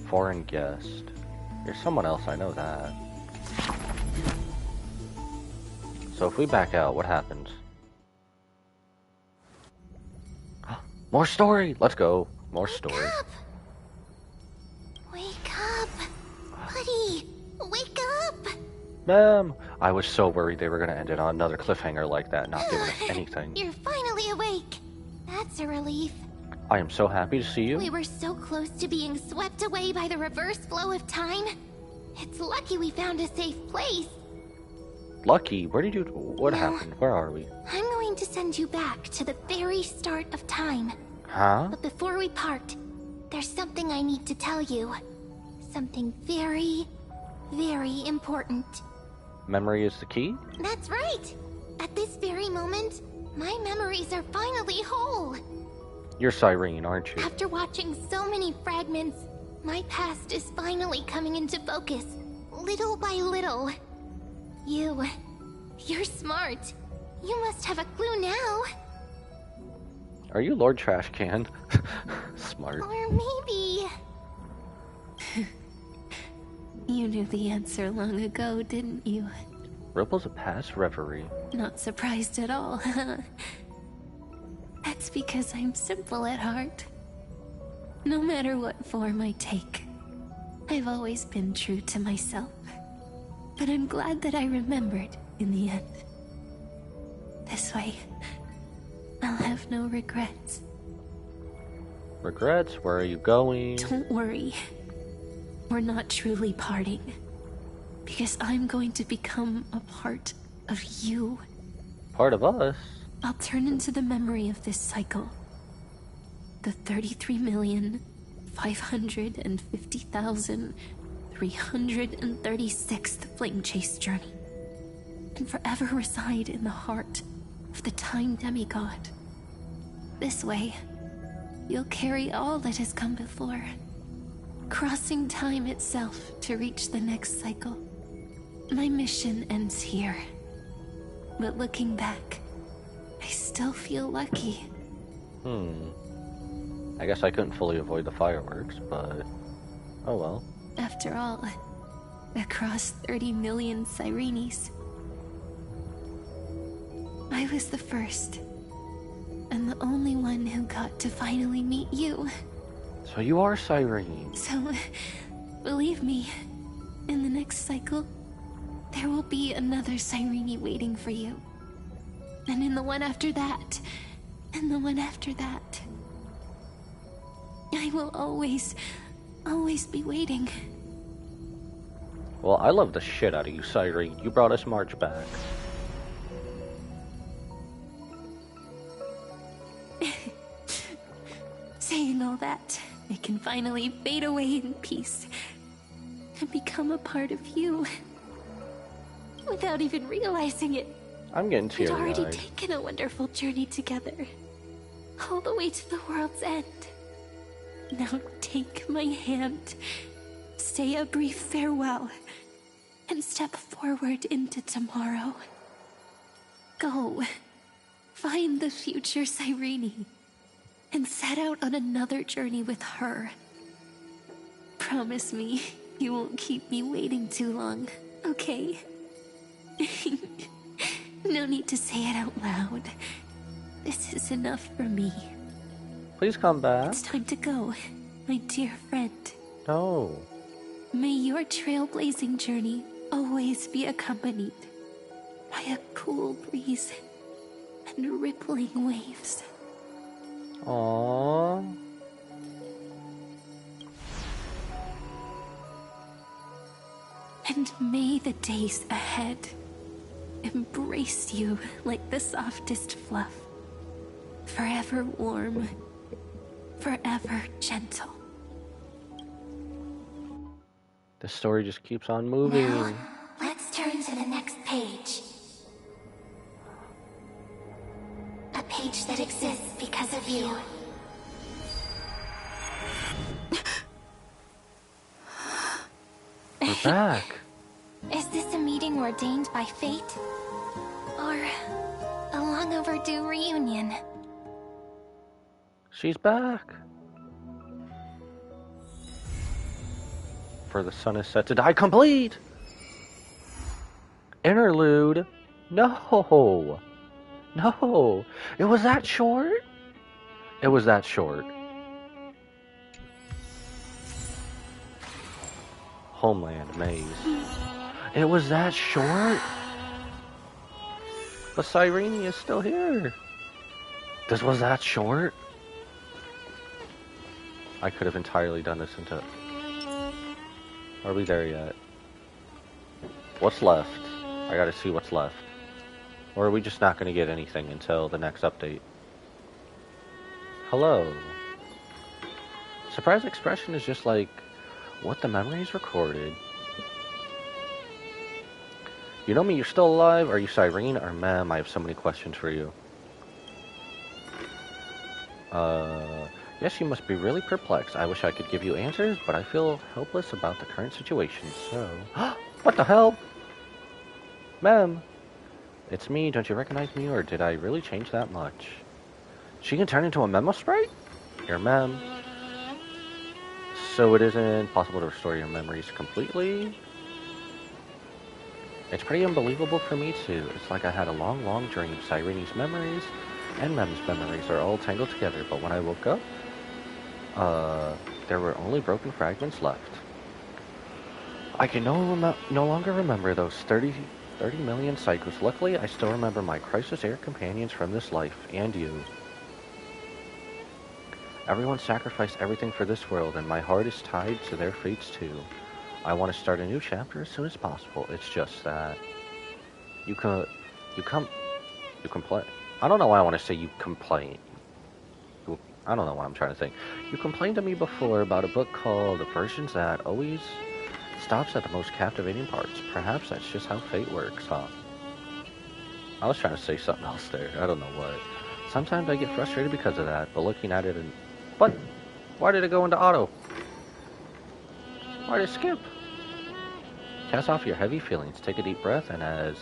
foreign guest. There's someone else, I know that. So if we back out, what happens? More story! Let's go. More story. Wake up! Buddy! Wake up! Ma'am! I was so worried they were going to end it on another cliffhanger like that, not giving us anything. You're finally awake. That's a relief. I am so happy to see you. We were so close to being swept away by the reverse flow of time. It's lucky we found a safe place. Lucky? Where did you... What happened? Where are we? I'm going to send you back to the very start of time. Huh? But before we part, there's something I need to tell you. Something very, very important. Memory is the key? That's right! At this very moment, my memories are finally whole. You're Cyrene, aren't you? After watching so many fragments, my past is finally coming into focus, little by little. You're smart. You must have a clue now. Are you Lord Trash Can? Smart. Or maybe... You knew the answer long ago, didn't you? Ripples of past reverie. Not surprised at all, huh? That's because I'm simple at heart. No matter what form I take, I've always been true to myself. But I'm glad that I remembered in the end. This way, I'll have no regrets. Regrets? Where are you going? Don't worry. We're not truly parting. Because I'm going to become a part of you. Part of us? I'll turn into the memory of this cycle. The 33,550,336th Flame Chase journey. And forever reside in the heart of the Time Demigod. This way, you'll carry all that has come before, crossing time itself to reach the next cycle. My mission ends here, but looking back, I still feel lucky. I guess I couldn't fully avoid the fireworks, but oh well. After all, across 30 million Cyrenes, I was the first, and the only one who got to finally meet you. So you are Cyrene. So, believe me, in the next cycle, there will be another Cyrene waiting for you. And in the one after that, and the one after that. I will always be waiting. Well, I love the shit out of you, Cyrene. You brought us March back. Saying all that, I can finally fade away in peace and become a part of you without even realizing it. I'm getting We'd teary-eyed. already taken a wonderful journey together, all the way to the world's end. Now take my hand, say a brief farewell, and step forward into tomorrow. Go, find the future Cyrene, and set out on another journey with her. Promise me you won't keep me waiting too long, okay? No need to say it out loud. This is enough for me. Please come back. It's time to go, my dear friend. No. May your trailblazing journey always be accompanied by a cool breeze and rippling waves. Aww. And may the days ahead embrace you like the softest fluff. Forever warm, forever gentle. The story just keeps on moving. Now, let's turn to the next page. A page that exists because of you. We're back. Is this a meeting ordained by fate? Or a long overdue reunion? She's back. For the sun is set to die complete. Interlude. No. No. It was that short? It was that short. Homeland Maze. It was that short? But Cyrene is still here. This was that short? I could have entirely done this into... Are we there yet? What's left? I gotta see what's left. Or are we just not gonna get anything until the next update? Hello. Surprise expression is just like, what the memories recorded. You know me, you're still alive? Are you Cyrene or ma'am? I have so many questions for you. Yes, you must be really perplexed. I wish I could give you answers, but I feel helpless about the current situation, so... What the hell? Ma'am? It's me, don't you recognize me, or did I really change that much? She can turn into a memo sprite? Here, ma'am. So it isn't possible to restore your memories completely? It's pretty unbelievable for me, too. It's like I had a long, long dream. Cyrene's memories and Mem's memories are all tangled together, but when I woke up, there were only broken fragments left. I can no longer remember those 30 million cycles. Luckily, I still remember my Crisis Air companions from this life, and you. Everyone sacrificed everything for this world, and my heart is tied to their fates too. I want to start a new chapter as soon as possible. It's just that... You complain. I don't know why I want to say you complain. I don't know what I'm trying to think. You complained to me before about a book called Versions That always stops at the most captivating parts. Perhaps that's just how fate works, huh? I was trying to say something else there. I don't know what. Sometimes I get frustrated because of that, but looking at it and... What? Why did it go into auto? Why did it skip? Cast off your heavy feelings. Take a deep breath, and as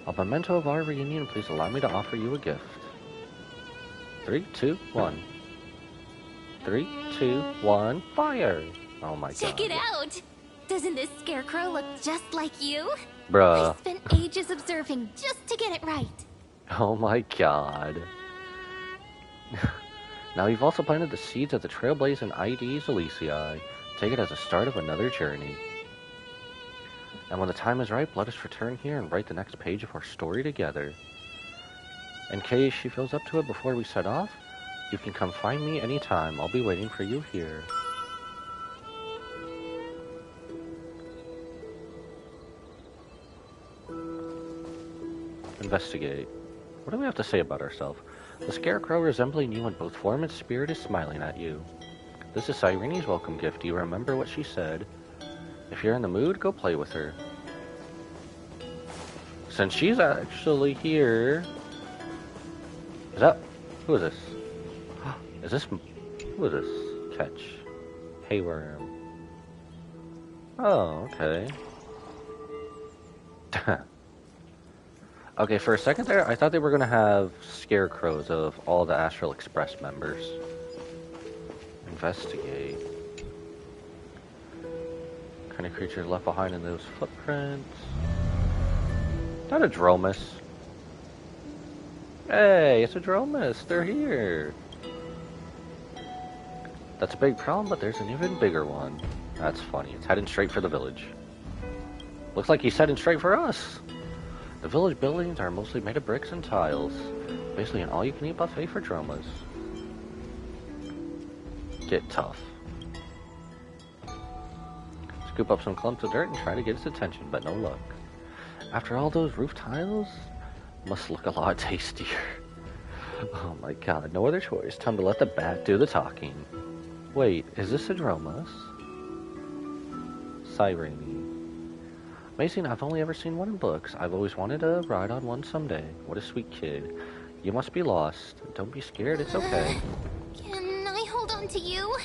a memento of our reunion, please allow me to offer you a gift. 3, 2, 1. 3, 2, 1, fire! Oh my god. Check it out! Doesn't this scarecrow look just like you? Bruh. I spent ages observing just to get it right. Oh my god. Now you've also planted the seeds of the trailblazing IDs Elysiae. Take it as a start of another journey. And when the time is right, let us return here and write the next page of our story together. In case she feels up to it before we set off, you can come find me anytime. I'll be waiting for you here. Investigate. What do we have to say about ourselves? The scarecrow resembling you in both form and spirit is smiling at you. This is Cyrene's welcome gift. Do you remember what she said? If you're in the mood, go play with her. Since she's actually here... Who is this? Is this... Who is this? Catch. Hayworm. Oh, okay. Okay, for a second there, I thought they were going to have scarecrows of all the Astral Express members. Investigate. What kind of creatures left behind in those footprints? Is that a Dromus? Hey, it's a Dromus. They're here. That's a big problem, but there's an even bigger one. That's funny. It's heading straight for the village. Looks like he's heading straight for us. The village buildings are mostly made of bricks and tiles. Basically an all-you-can-eat buffet for Dromas. Get tough. Scoop up some clumps of dirt and try to get its attention, but no luck. After all those roof tiles, must look a lot tastier. Oh my god, no other choice. Time to let the bat do the talking. Wait, is this a Dromas? Cyrene. Amazing, I've only ever seen one in books. I've always wanted to ride on one someday. What a sweet kid. You must be lost. Don't be scared, it's okay. Can I hold on to you?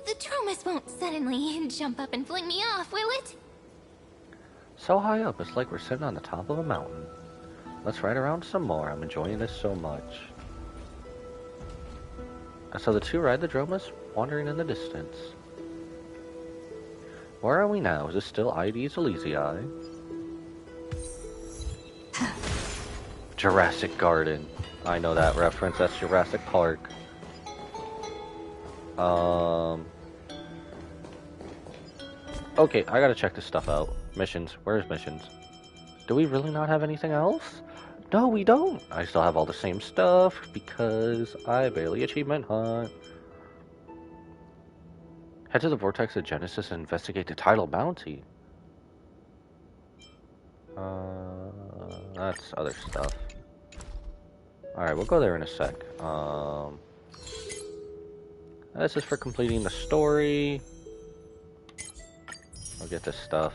The Dromas won't suddenly jump up and fling me off, will it? So high up, it's like we're sitting on the top of a mountain. Let's ride around some more. I'm enjoying this so much. And so the two ride the Dromas, wandering in the distance. Where are we now? Is this still ID's Elysiae? Jurassic Garden. I know that reference. That's Jurassic Park. Okay, I gotta check this stuff out. Missions. Where's missions? Do we really not have anything else? No, we don't. I still have all the same stuff because I barely achievement hunt. Head to the Vortex of Genesis and investigate the title bounty. That's other stuff. Alright, we'll go there in a sec. This is for completing the story. I'll get this stuff.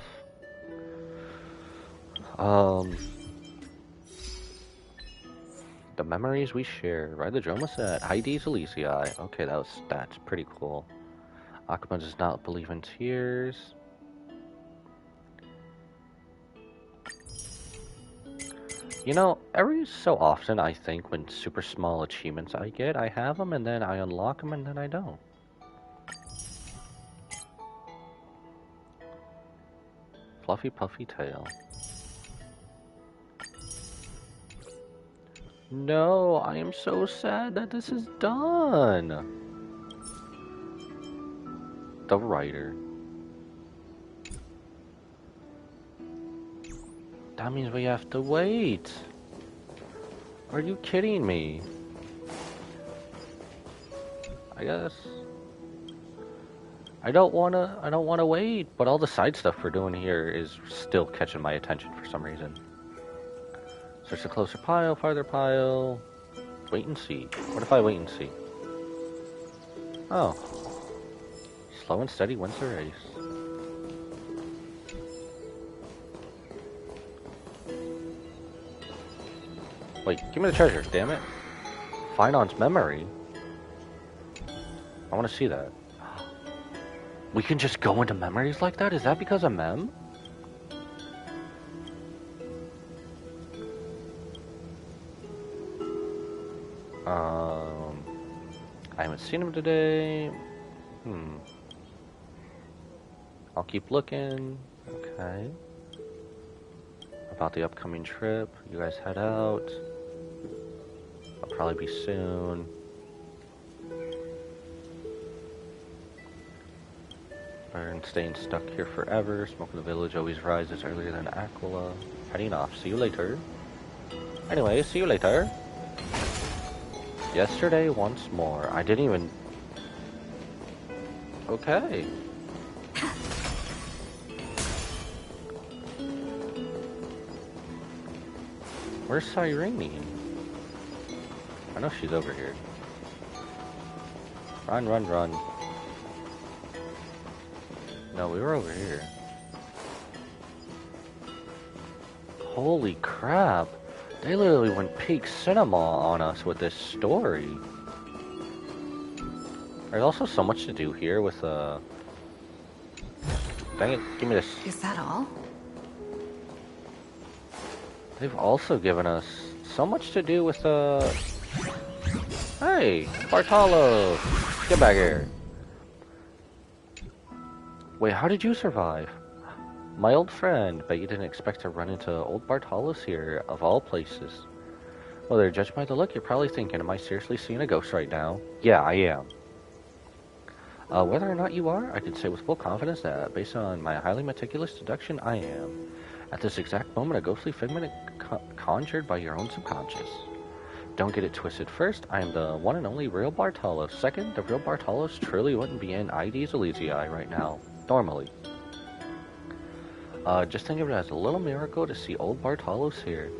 The memories we share. Ride the drama set. Heidi's Elysiae. Okay, that's pretty cool. Akuma does not believe in tears. You know, every so often I think when super small achievements I get, I have them and then I unlock them and then I don't. Fluffy puffy tail. No, I am so sad that this is done. The writer. That means we have to wait. Are you kidding me? I guess I don't wanna wait, but all the side stuff we're doing here is still catching my attention for some reason. Search a closer pile, farther pile. Wait and see. What if I wait and see? Oh. Slow and steady wins the race. Wait, give me the treasure, damn it. Finon's memory? I want to see that. We can just go into memories like that? Is that because of Mem? I haven't seen him today. I'll keep looking. Okay. About the upcoming trip. You guys head out. I'll probably be soon. Better than staying stuck here forever. Smoke in the village always rises earlier than Aquila. Heading off. See you later. Anyway, see you later. Yesterday once more. I didn't even... Okay. Where's Cyrene? I know she's over here. Run, run, run. No, we were over here. Holy crap. They literally went peak cinema on us with this story. There's also so much to do here with, Dang it, give me this. Is that all? They've also given us so much to do with, Hey, Bartolo! Get back here. Wait, how did you survive? My old friend, bet you didn't expect to run into old Bartolos here, of all places. Well there, judged by the look, you're probably thinking, am I seriously seeing a ghost right now? Yeah, I am. Whether or not you are, I can say with full confidence that, based on my highly meticulous deduction, I am. At this exact moment, a ghostly figment conjured by your own subconscious. Don't get it twisted. First, I am the one and only real Bartolos. Second, the real Bartolos truly wouldn't be in ID's Elysiae right now. Normally. Just think of it as a little miracle to see old Bartolos here.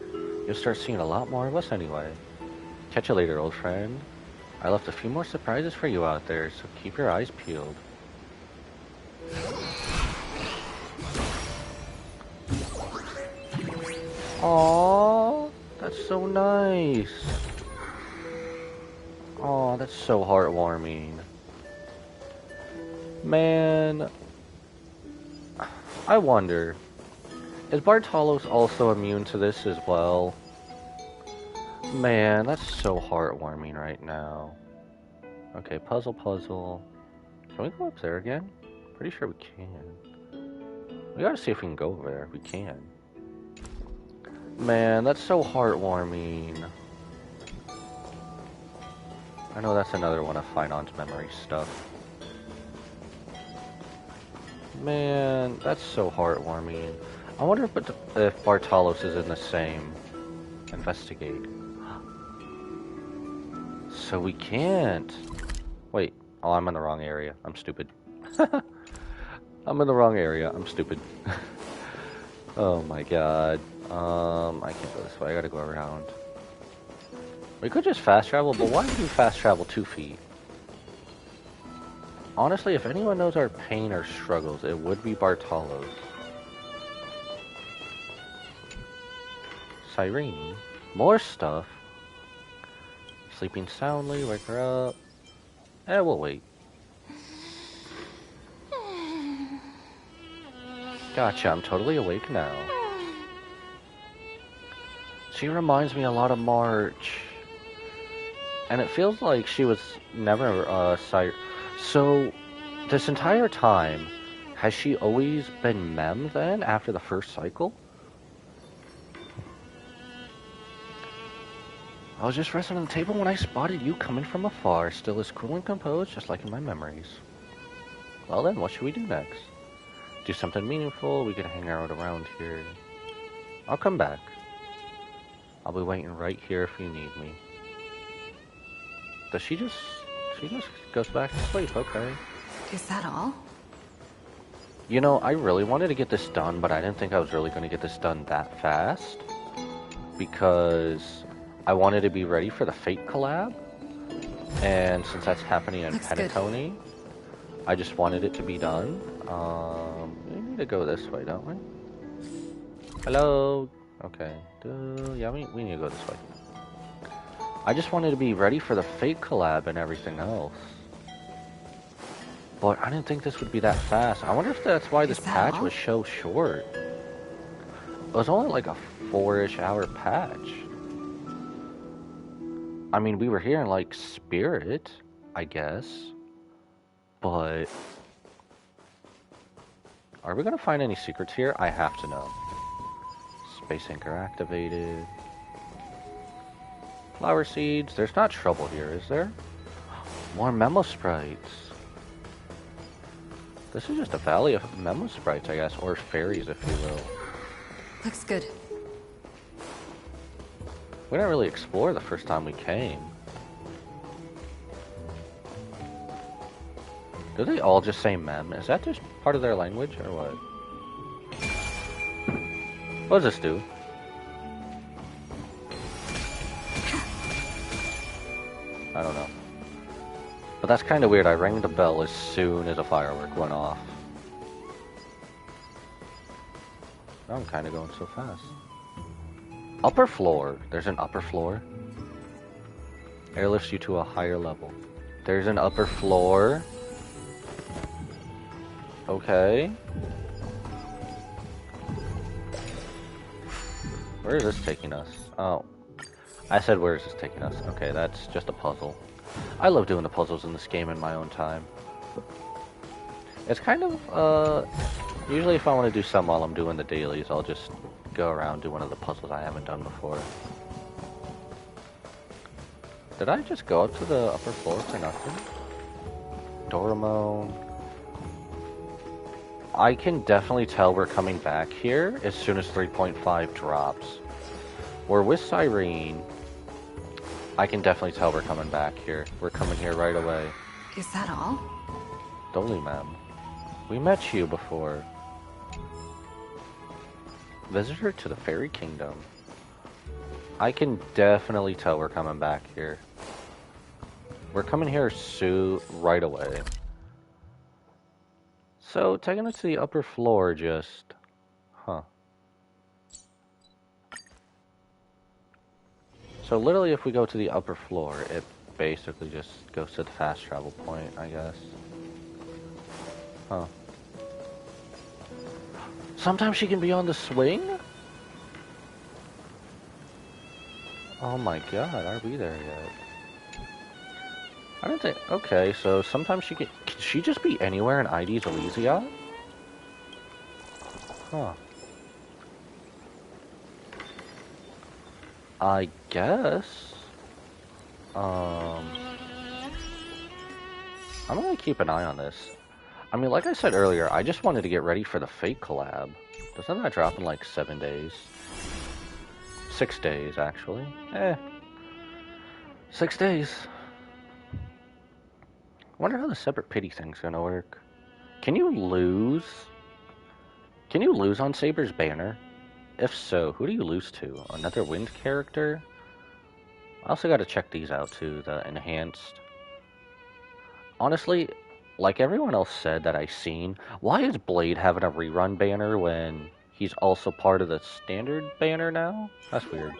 You'll start seeing a lot more of us anyway. Catch you later, old friend. I left a few more surprises for you out there, so keep your eyes peeled. Aww, that's so nice. Aw, that's so heartwarming. Man, I wonder, is Bartolos also immune to this as well? Man, that's so heartwarming right now. Okay, puzzle, puzzle. Can we go up there again? Pretty sure we can. We gotta see if we can go over there. We can. Man, that's so heartwarming. I know that's another one of Finon's memory stuff. Man, that's so heartwarming. I wonder if Bartalos is in the same. Investigate. So we can't. Wait. Oh, I'm in the wrong area. I'm stupid. I'm in the wrong area. I'm stupid. Oh my god. I can't go this way. I gotta go around. We could just fast travel, but why would we fast travel 2 feet? Honestly, if anyone knows our pain or struggles, it would be Bartalos. Cyrene. More stuff. Sleeping soundly, wake her up. We'll wait. Gotcha, I'm totally awake now. She reminds me a lot of March. And it feels like she was never, So, this entire time, has she always been Mem then, after the first cycle? I was just resting on the table when I spotted you coming from afar, still as cool and composed, just like in my memories. Well then, what should we do next? Do something meaningful, we could hang out around here. I'll come back. I'll be waiting right here if you need me. Does she just goes back to sleep, okay. Is that all? You know, I really wanted to get this done, but I didn't think I was really going to get this done that fast. Because I wanted to be ready for the Fate collab. And since that's happening in Penacony, I just wanted it to be done. We need to go this way, don't we? Hello? Okay. Yeah, we need to go this way. I just wanted to be ready for the Fate collab and everything else. But I didn't think this would be that fast. I wonder if that's why this patch was so short. It was only like a 4-ish hour patch. I mean, we were here in like Spirit, I guess. But are we gonna find any secrets here? I have to know. Space anchor activated. Flower seeds. There's not trouble here, is there? More memo sprites. This is just a valley of memo sprites, I guess, or fairies, if you will. Looks good. We didn't really explore the first time we came. Do they all just say mem? Is that just part of their language, or what? What does this do? I don't know. But that's kind of weird. I rang the bell as soon as a firework went off. I'm kind of going so fast. Upper floor. There's an upper floor. Airlifts you to a higher level. There's an upper floor. Okay. Where is this taking us? Oh. I said where is this taking us? Okay, that's just a puzzle. I love doing the puzzles in this game in my own time. It's kind of, usually if I want to do some while I'm doing the dailies, I'll just go around do one of the puzzles I haven't done before. Did I just go up to the upper floor for nothing? Dormo. I can definitely tell we're coming back here as soon as 3.5 drops. We're with Cyrene. I can definitely tell we're coming back here. We're coming here right away. Is that all? Dolly, ma'am. We met you before. Visitor to the Fairy Kingdom. I can definitely tell we're coming back here. We're coming here right away. So, taking us to the upper floor just... Huh. So literally if we go to the upper floor, it basically just goes to the fast travel point, I guess. Huh. Sometimes she can be on the swing? Oh my god, are we there yet? I don't think... Okay, so sometimes she can she just be anywhere in ID's Elysia? Huh. I guess. I'm gonna keep an eye on this. I mean, like I said earlier, I just wanted to get ready for the Fate collab. Doesn't that drop in like 7 days? 6 days, actually. 6 days. I wonder how the separate pity thing's gonna work. Can you lose? Can you lose on Saber's banner? If so, who do you lose to? Another wind character? I also gotta check these out too, the enhanced. Honestly, like everyone else said that I've seen, why is Blade having a rerun banner when he's also part of the standard banner now? That's weird.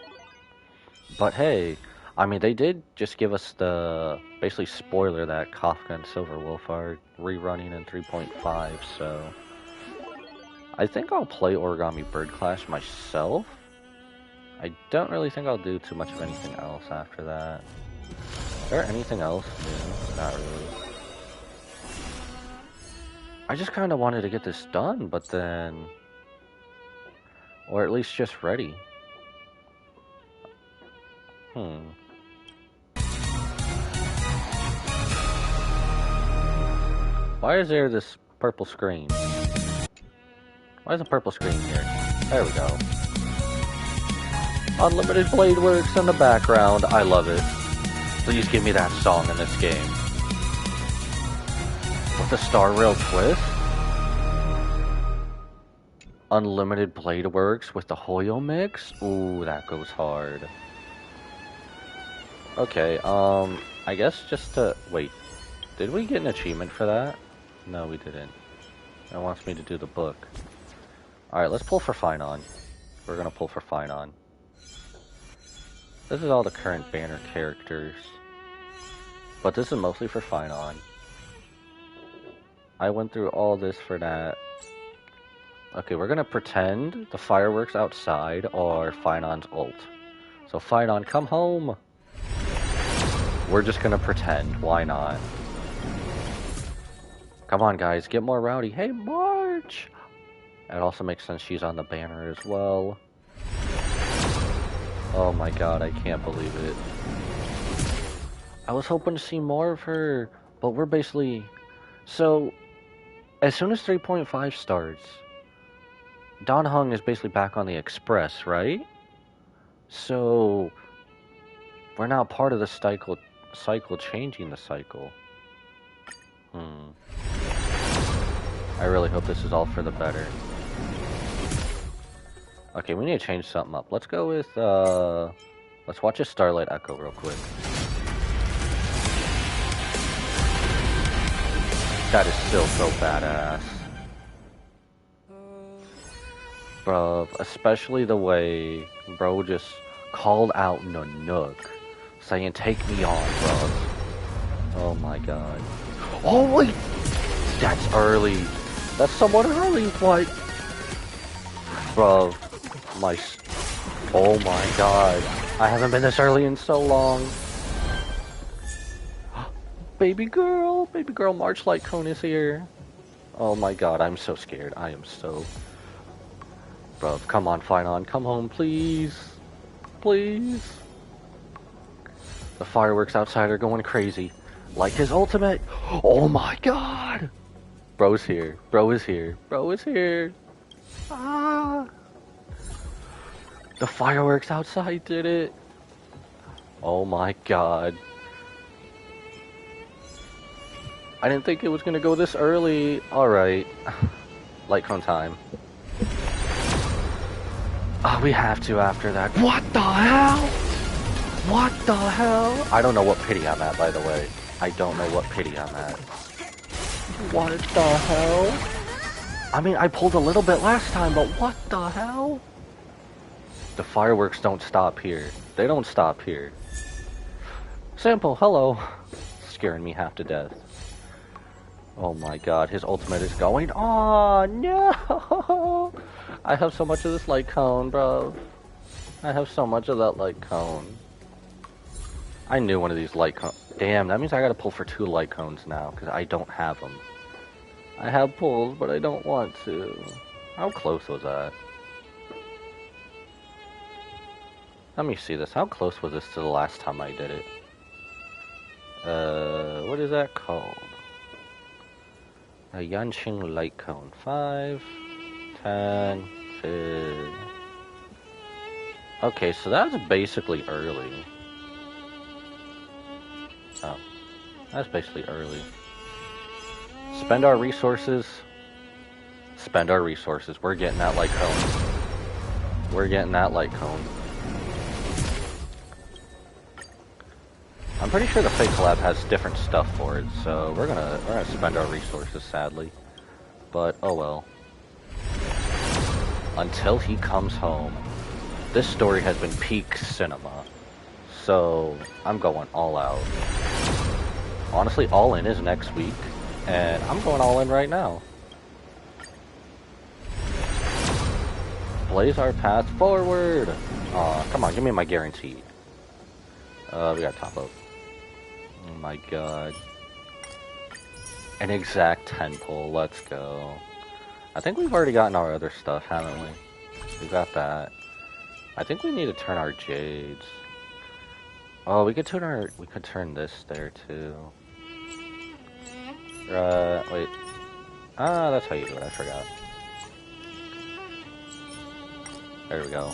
But hey, I mean, they did just give us the, basically spoiler that Kafka and Silver Wolf are rerunning in 3.5, so I think I'll play Origami Bird Clash myself. I don't really think I'll do too much of anything else after that. Is there anything else new? Not really. I just kind of wanted to get this done, but then... Or at least just ready. Why is there this purple screen? Why is a purple screen here? There we go. Unlimited Blade Works in the background. I love it. Please give me that song in this game. With a Star Rail twist? Unlimited Blade Works with the Hoyo mix? Ooh, that goes hard. Okay, I guess just to... Wait. Did we get an achievement for that? No, we didn't. It wants me to do the book. Alright, let's pull for Finon. We're gonna pull for Finon. This is all the current banner characters. But this is mostly for Finon. I went through all this for that. Okay, we're gonna pretend the fireworks outside are Finon's ult. So Finon, come home! We're just gonna pretend, why not? Come on guys, get more rowdy. Hey, March! It also makes sense she's on the banner as well. Oh my god, I can't believe it. I was hoping to see more of her, but we're basically... So, as soon as 3.5 starts, Dan Heng is basically back on the Express, right? So, we're now part of the cycle changing the cycle. I really hope this is all for the better. Okay, we need to change something up. Let's go with, let's watch a Starlight Echo real quick. That is still so badass. Bruv, especially the way bro just called out Nanook, saying, take me on, bruv. Oh my god. Oh wait! That's early. That's somewhat early, what? Bruv, oh my god. I haven't been this early in so long. Baby girl March Light Cone is here. Oh my god, I'm so scared. I am so... Bruv, come on, Finon, come home, please. Please. The fireworks outside are going crazy. Like his ultimate. Oh my god! Bro's here. Bro is here. Bro is here. Ah! The fireworks outside did it. Oh my god. I didn't think it was gonna go this early. Alright. Light cone time. Oh, we have to after that. What the hell? What the hell? I don't know what pity I'm at, by the way. I don't know what pity I'm at. What the hell? I mean, I pulled a little bit last time, but what the hell? The fireworks don't stop here. They don't stop here. Sample, hello. Scaring me half to death. Oh my god, his ultimate is going. Oh no! I have so much of this light cone, bro. I have so much of that light cone. I knew one of these light cones. Damn, that means I gotta pull for 2 light cones now, because I don't have them. I have pulls, but I don't want to. How close was that? Let me see this. How close was this to the last time I did it? What is that called? A Yanqing light cone. 5, 10, 15. Okay, so that's basically early. Oh, that's basically early. Spend our resources. Spend our resources. We're getting that light cone. We're getting that light cone. I'm pretty sure the Fake Collab has different stuff for it, so we're gonna spend our resources, sadly. But oh well. Until he comes home, this story has been peak cinema. So I'm going all out. Honestly, all in is next week, and I'm going all in right now. Blaze our path forward. Aw, come on, give me my guaranteed. We got top up. Oh my god. An exact 10 pull, let's go. I think we've already gotten our other stuff, haven't we? We got that. I think we need to turn our jades. Oh, we could turn this there too. Wait. Ah, that's how you do it, I forgot. There we go.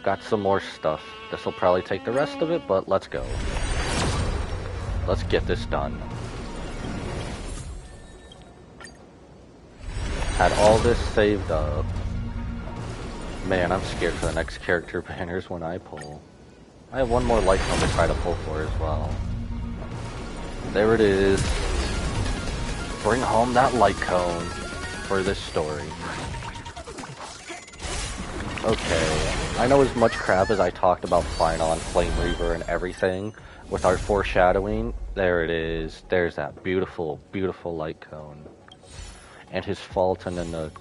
Got some more stuff. This'll probably take the rest of it, but let's go. Let's get this done. Had all this saved up. Man, I'm scared for the next character banners when I pull. I have one more light cone to try to pull for as well. There it is. Bring home that light cone for this story. Okay, I know as much crap as I talked about Final, Flame Reaver, and everything with our foreshadowing. There it is. There's that beautiful, beautiful light cone. And his fall to Nanook.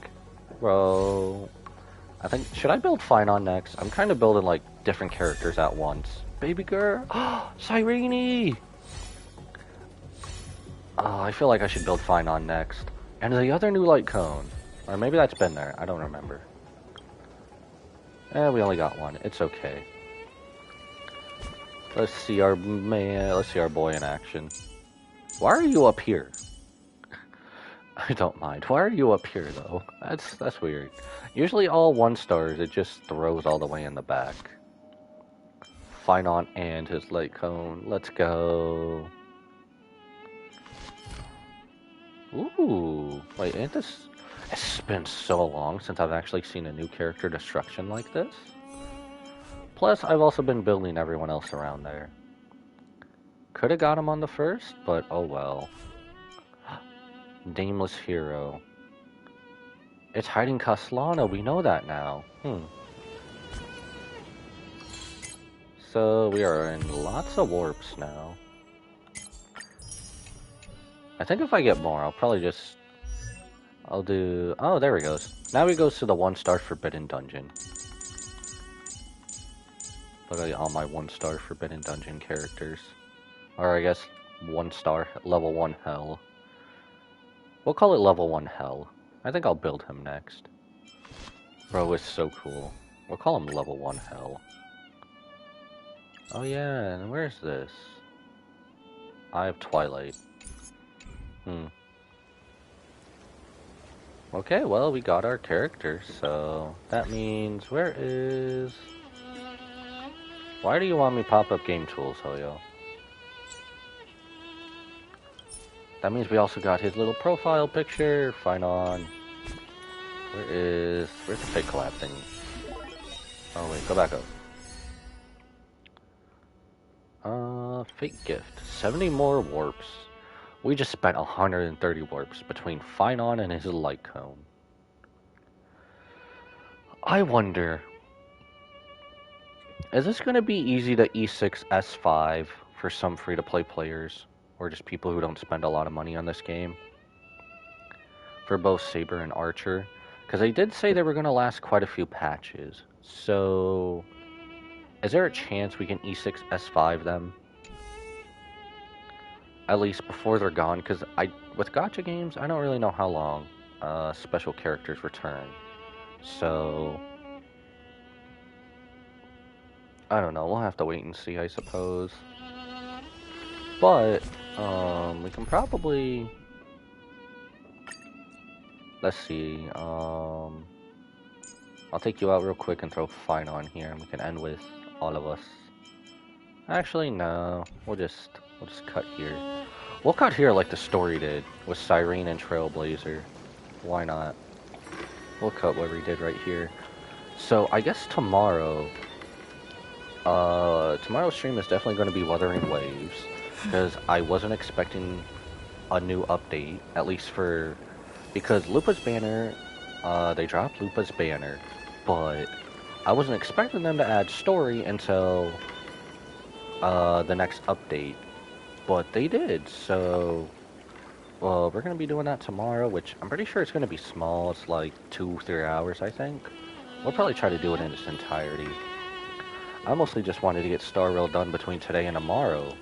Bro. I think, should I build Finon next? I'm kind of building, like, different characters at once. Baby girl! Cyrene! Oh, I feel like I should build Finon next. And the other new light cone. Or maybe that's been there. I don't remember. We only got one. It's okay. Let's see our man. Let's see our boy in action. Why are you up here? I don't mind. Why are you up here though? That's weird. Usually all 1 stars, it just throws all the way in the back. Finon and his light cone. Let's go. Ooh. Wait, ain't this... It's been so long since I've actually seen a new character destruction like this. Plus, I've also been building everyone else around there. Could have got him on the first, but oh well. Nameless hero. It's hiding Caslana, we know that now. So, we are in lots of warps now. I think if I get more, I'll probably just... I'll do... Oh, there he goes. Now he goes to the 1-star Forbidden Dungeon. Look at all my 1-star Forbidden Dungeon characters. Or I guess 1-star, level 1 Hell. We'll call it level 1 Hell. I think I'll build him next. Bro, it's so cool. We'll call him level 1 Hell. Oh yeah, and where's this? I have Twilight. Okay, well, we got our character, so that means where is... Why do you want me pop up game tools, Hoyo? That means we also got his little profile picture. Finon. Where's the fake collab thing? Oh wait, go back up. Fake gift. 70 more warps. We just spent 130 warps between Finon and his light cone. I wonder, is this going to be easy to E6 S5 for some free-to-play players? Or just people who don't spend a lot of money on this game? For both Saber and Archer? Because they did say they were going to last quite a few patches. So, is there a chance we can E6 S5 them? At least before they're gone, because with gacha games, I don't really know how long special characters return. So, I don't know, we'll have to wait and see, I suppose. But, we can probably let's see. I'll take you out real quick and throw Fine on here, and we can end with all of us. Actually, no. We'll just cut here. We'll cut here like the story did with Cyrene and Trailblazer. Why not? We'll cut what we did right here. So I guess tomorrow, tomorrow's stream is definitely going to be Wuthering Waves, because I wasn't expecting a new update, at least because Lupa's banner, they dropped Lupa's banner, but I wasn't expecting them to add story until the next update, but they did. So, well, we're gonna be doing that tomorrow, which I'm pretty sure it's gonna be small. It's like 2-3 hours, I think. We'll probably try to do it in its entirety. I mostly just wanted to get Star Rail done between today and tomorrow,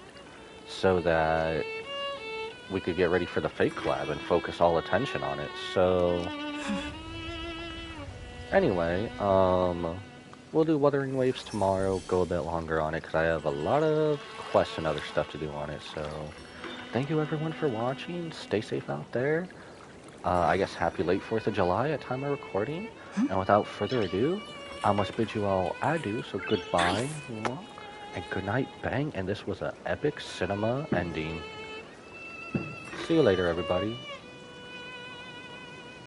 so that we could get ready for the fake collab and focus all attention on it. So, anyway, we'll do Wuthering Waves tomorrow, go a bit longer on it, because I have a lot of quests and other stuff to do on it. So, thank you everyone for watching. Stay safe out there. I guess happy late 4th of July at time of recording. And without further ado, I must bid you all adieu. So goodbye, and good night, bang. And this was an epic cinema ending. See you later, everybody.